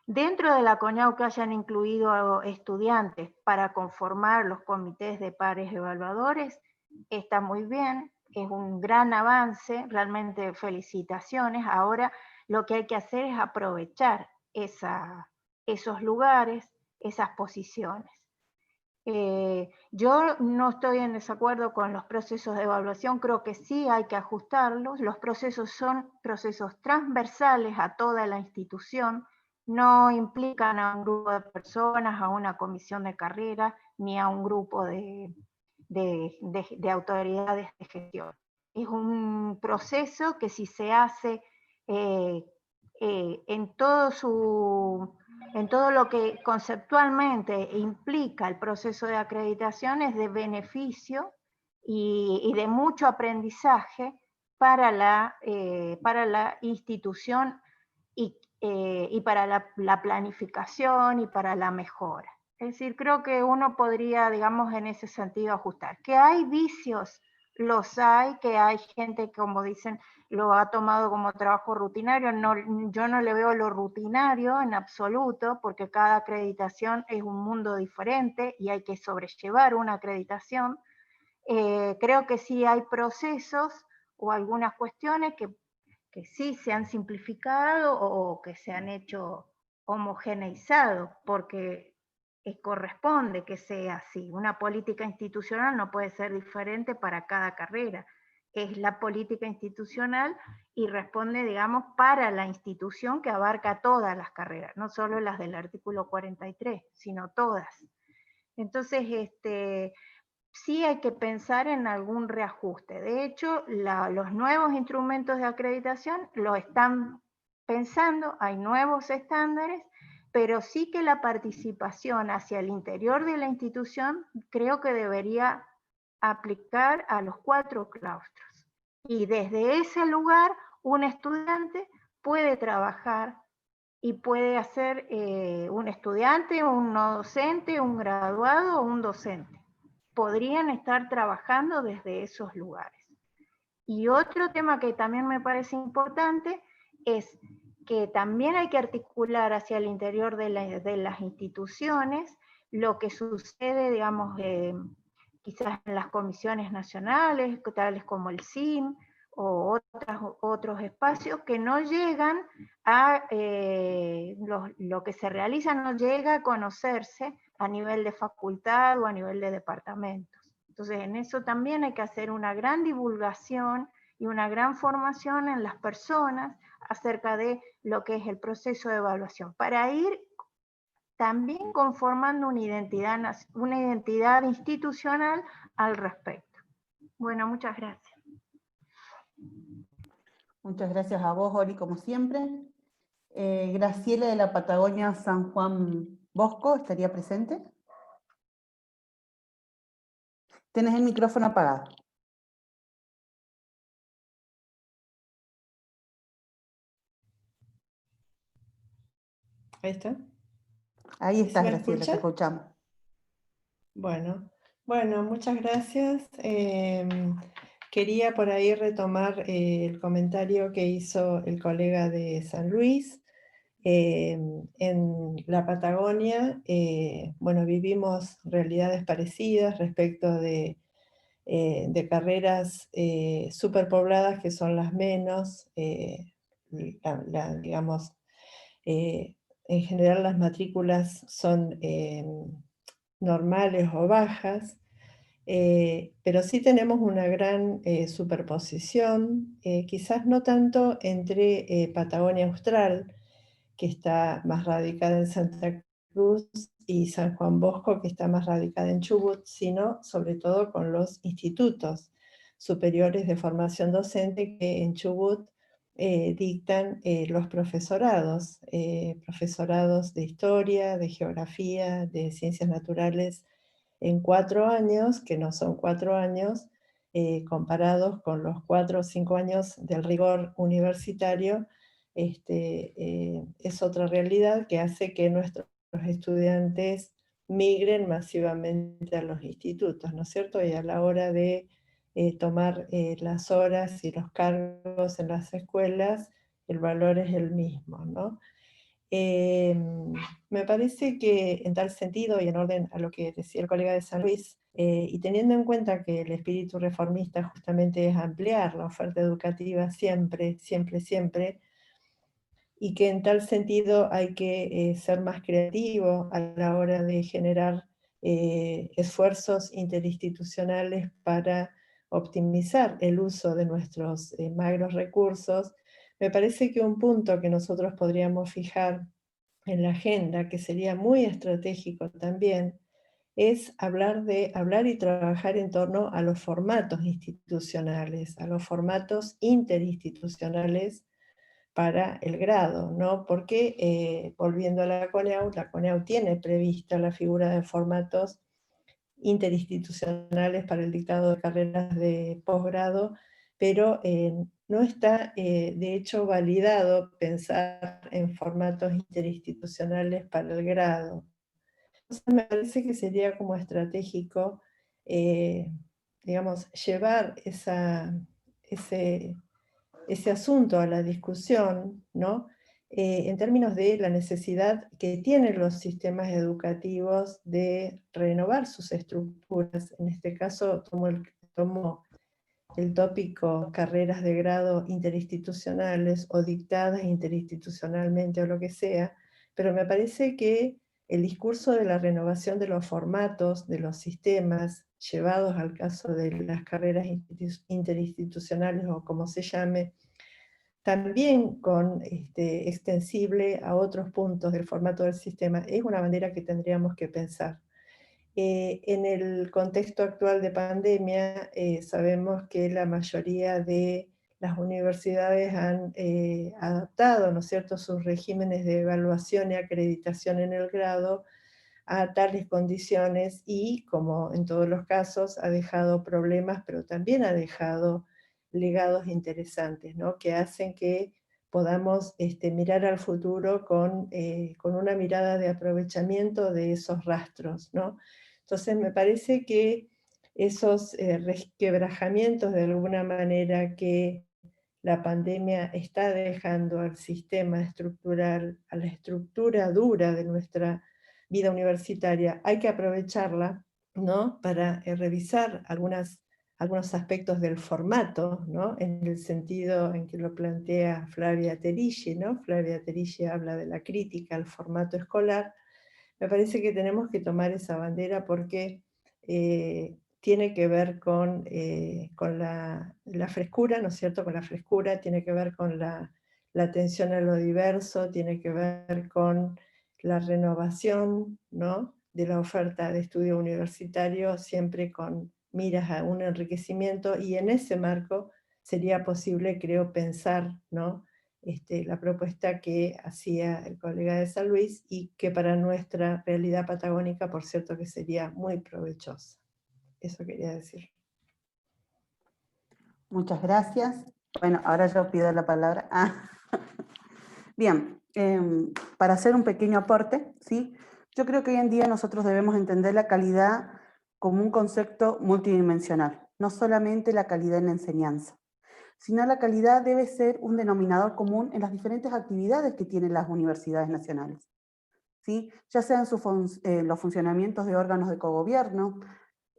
Dentro de la CONEAU que hayan incluido estudiantes para conformar los comités de pares evaluadores, está muy bien, es un gran avance, realmente felicitaciones. Ahora lo que hay que hacer es aprovechar esos lugares, esas posiciones. Yo no estoy en desacuerdo con los procesos de evaluación, creo que sí hay que ajustarlos. Los procesos son procesos transversales a toda la institución, no implican a un grupo de personas, a una comisión de carrera, ni a un grupo de autoridades de gestión. Es un proceso que si se hace en todo lo que conceptualmente implica el proceso de acreditación, es de beneficio y de mucho aprendizaje para la institución y para la planificación y para la mejora. Es decir, creo que uno podría, digamos, en ese sentido ajustar. Que hay vicios, los hay, que hay gente, como dicen, lo ha tomado como trabajo rutinario. No, yo no le veo lo rutinario en absoluto, porque cada acreditación es un mundo diferente y hay que sobrellevar una acreditación. Creo que sí hay procesos o algunas cuestiones que sí se han simplificado o que se han hecho homogeneizados, porque corresponde que sea así. Una política institucional no puede ser diferente para cada carrera. Es la política institucional y responde, digamos, para la institución que abarca todas las carreras, no solo las del artículo 43, sino todas. Entonces, sí hay que pensar en algún reajuste. De hecho, los nuevos instrumentos de acreditación lo están pensando, hay nuevos estándares, pero sí que la participación hacia el interior de la institución creo que debería aplicar a los 4 claustros. Y desde ese lugar, un estudiante puede trabajar y puede hacer un estudiante, un no docente, un graduado o un docente. Podrían estar trabajando desde esos lugares. Y otro tema que también me parece importante es que también hay que articular hacia el interior de las instituciones lo que sucede, digamos, quizás en las comisiones nacionales, tales como el CIM, o otros espacios que no llegan a, lo que se realiza no llega a conocerse a nivel de facultad o a nivel de departamentos. Entonces, en eso también hay que hacer una gran divulgación y una gran formación en las personas acerca de lo que es el proceso de evaluación, para ir también conformando una identidad institucional al respecto. Bueno, muchas gracias. Muchas gracias a vos, Ori, como siempre. Graciela de la Patagonia San Juan Bosco, ¿estaría presente? Tienes el micrófono apagado. Ahí está. Ahí estás, ¿Me Graciela, te escucha? escuchamos. Bueno, muchas gracias. Quería por ahí retomar el comentario que hizo el colega de San Luis. En la Patagonia, bueno, vivimos realidades parecidas respecto de carreras superpobladas que son las menos, digamos, en general las matrículas son normales o bajas, pero sí tenemos una gran superposición, quizás no tanto entre Patagonia Austral, que está más radicada en Santa Cruz, y San Juan Bosco, que está más radicada en Chubut, sino sobre todo con los institutos superiores de formación docente que en Chubut dictan los profesorados, profesorados de historia, de geografía, de ciencias naturales, en 4 años, que no son 4 años, comparados con los 4 o 5 años del rigor universitario. Es otra realidad que hace que nuestros estudiantes migren masivamente a los institutos, ¿no es cierto? Y a la hora de tomar las horas y los cargos en las escuelas, el valor es el mismo, ¿no? Me parece que en tal sentido, y en orden a lo que decía el colega de San Luis, y teniendo en cuenta que el espíritu reformista justamente es ampliar la oferta educativa siempre, siempre, siempre, y que en tal sentido hay que ser más creativo a la hora de generar esfuerzos interinstitucionales para optimizar el uso de nuestros magros recursos, me parece que un punto que nosotros podríamos fijar en la agenda, que sería muy estratégico también, es hablar y trabajar en torno a los formatos institucionales, a los formatos interinstitucionales para el grado, ¿no? Porque, volviendo a la CONEAU tiene prevista la figura de formatos interinstitucionales para el dictado de carreras de posgrado, pero no está de hecho validado pensar en formatos interinstitucionales para el grado. Entonces me parece que sería como estratégico digamos, llevar ese asunto a la discusión, ¿no? En términos de la necesidad que tienen los sistemas educativos de renovar sus estructuras. En este caso tomo el tópico carreras de grado interinstitucionales o dictadas interinstitucionalmente o lo que sea, pero me parece que el discurso de la renovación de los formatos, de los sistemas, llevados al caso de las carreras interinstitucionales o como se llame, también extensible a otros puntos del formato del sistema, es una manera que tendríamos que pensar. En el contexto actual de pandemia, sabemos que la mayoría de las universidades han adaptado, ¿no es cierto?, sus regímenes de evaluación y acreditación en el grado a tales condiciones y, como en todos los casos, ha dejado problemas, pero también ha dejado legados interesantes, ¿no?, que hacen que podamos mirar al futuro con una mirada de aprovechamiento de esos rastros, ¿no? Entonces me parece que esos resquebrajamientos de alguna manera que la pandemia está dejando al sistema estructural, a la estructura dura de nuestra vida universitaria, hay que aprovecharla, ¿no?, para revisar algunos aspectos del formato, ¿no?, en el sentido en que lo plantea Flavia Terilli, ¿no? Flavia Terilli habla de la crítica al formato escolar. Me parece que tenemos que tomar esa bandera porque tiene que ver con la frescura, ¿no es cierto?, con la frescura, tiene que ver con la atención a lo diverso, tiene que ver con la renovación, ¿no?, de la oferta de estudio universitario, siempre con miras a un enriquecimiento, y en ese marco sería posible, creo, pensar, ¿no?, la propuesta que hacía el colega de San Luis y que para nuestra realidad patagónica, por cierto, que sería muy provechosa. Eso quería decir. Muchas gracias. Bueno, ahora yo pido la palabra. Bien, para hacer un pequeño aporte, ¿sí? Yo creo que hoy en día nosotros debemos entender la calidad como un concepto multidimensional, no solamente la calidad en la enseñanza, sino la calidad debe ser un denominador común en las diferentes actividades que tienen las universidades nacionales, ¿sí? Ya sean los funcionamientos de órganos de cogobierno,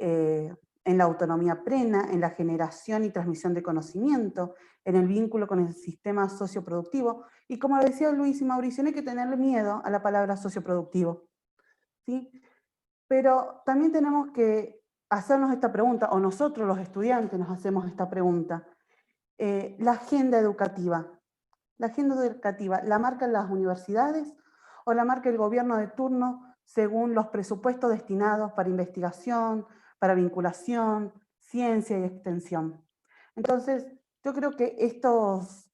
en la autonomía plena, en la generación y transmisión de conocimiento, en el vínculo con el sistema socioproductivo, y como decía Luis y Mauricio, no hay que tenerle miedo a la palabra socioproductivo, ¿sí? Pero también tenemos que hacernos esta pregunta, o nosotros los estudiantes nos hacemos esta pregunta. La agenda educativa, ¿la marcan las universidades o la marca el gobierno de turno según los presupuestos destinados para investigación, para vinculación, ciencia y extensión? Entonces, yo creo que estos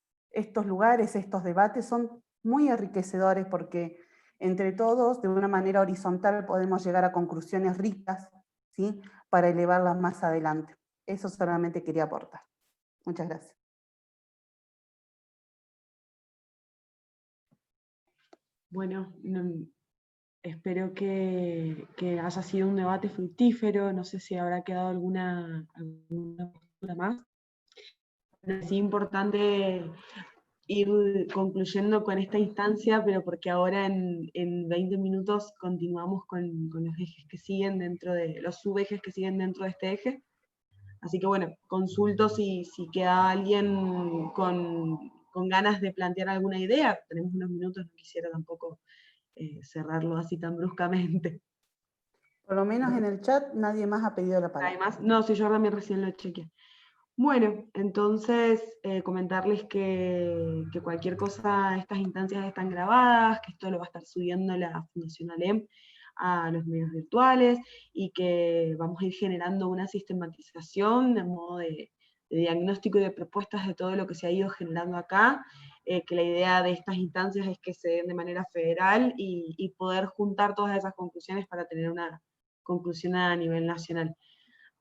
lugares, estos debates son muy enriquecedores porque entre todos, de una manera horizontal, podemos llegar a conclusiones ricas, ¿sí?, para elevarlas más adelante. Eso solamente quería aportar. Muchas gracias. Bueno, espero que haya sido un debate fructífero. No sé si habrá quedado alguna postura más. Es importante ir concluyendo con esta instancia, pero porque ahora en 20 minutos continuamos con los ejes que siguen dentro de, los subejes que siguen dentro de este eje. Así que bueno, consulto si queda alguien con ganas de plantear alguna idea. Tenemos unos minutos, no quisiera tampoco cerrarlo así tan bruscamente. Por lo menos en el chat nadie más ha pedido la palabra. Además, no, si yo también recién lo chequeé. Bueno, entonces comentarles que cualquier cosa, estas instancias están grabadas, que esto lo va a estar subiendo la Fundación ALEM a los medios virtuales y que vamos a ir generando una sistematización de modo de diagnóstico y de propuestas de todo lo que se ha ido generando acá, que la idea de estas instancias es que se den de manera federal y poder juntar todas esas conclusiones para tener una conclusión a nivel nacional.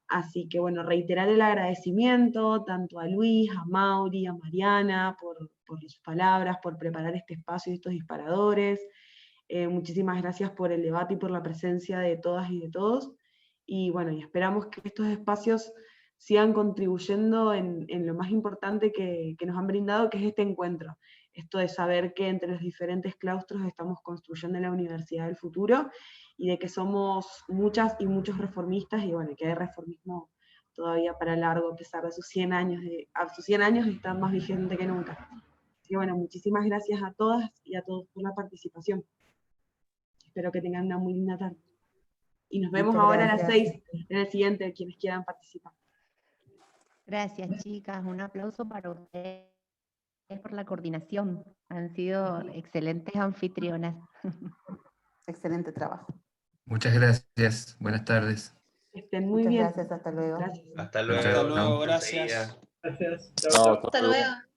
Así que bueno, reiterar el agradecimiento tanto a Luis, a Mauri, a Mariana por sus palabras, por preparar este espacio y estos disparadores. Muchísimas gracias por el debate y por la presencia de todas y de todos. Y bueno, y esperamos que estos espacios sigan contribuyendo en lo más importante que nos han brindado, que es este encuentro. Esto de saber que entre los diferentes claustros estamos construyendo la universidad del futuro, y de que somos muchas y muchos reformistas, y bueno, que hay reformismo todavía para largo, a pesar de sus 100 años, a sus 100 años está más vigente que nunca. Así que bueno, muchísimas gracias a todas y a todos por la participación. Espero que tengan una muy linda tarde. Y nos vemos Muchas ahora a las gracias. 6 en el siguiente, quienes quieran participar. Gracias, chicas. Un aplauso para ustedes por la coordinación. Han sido excelentes anfitrionas. Excelente trabajo. Muchas gracias. Buenas tardes. Que estén muy Muchas bien. gracias, hasta luego. Gracias. Hasta Hasta luego, Chao. gracias. Gracias. Chao, Chao. hasta luego.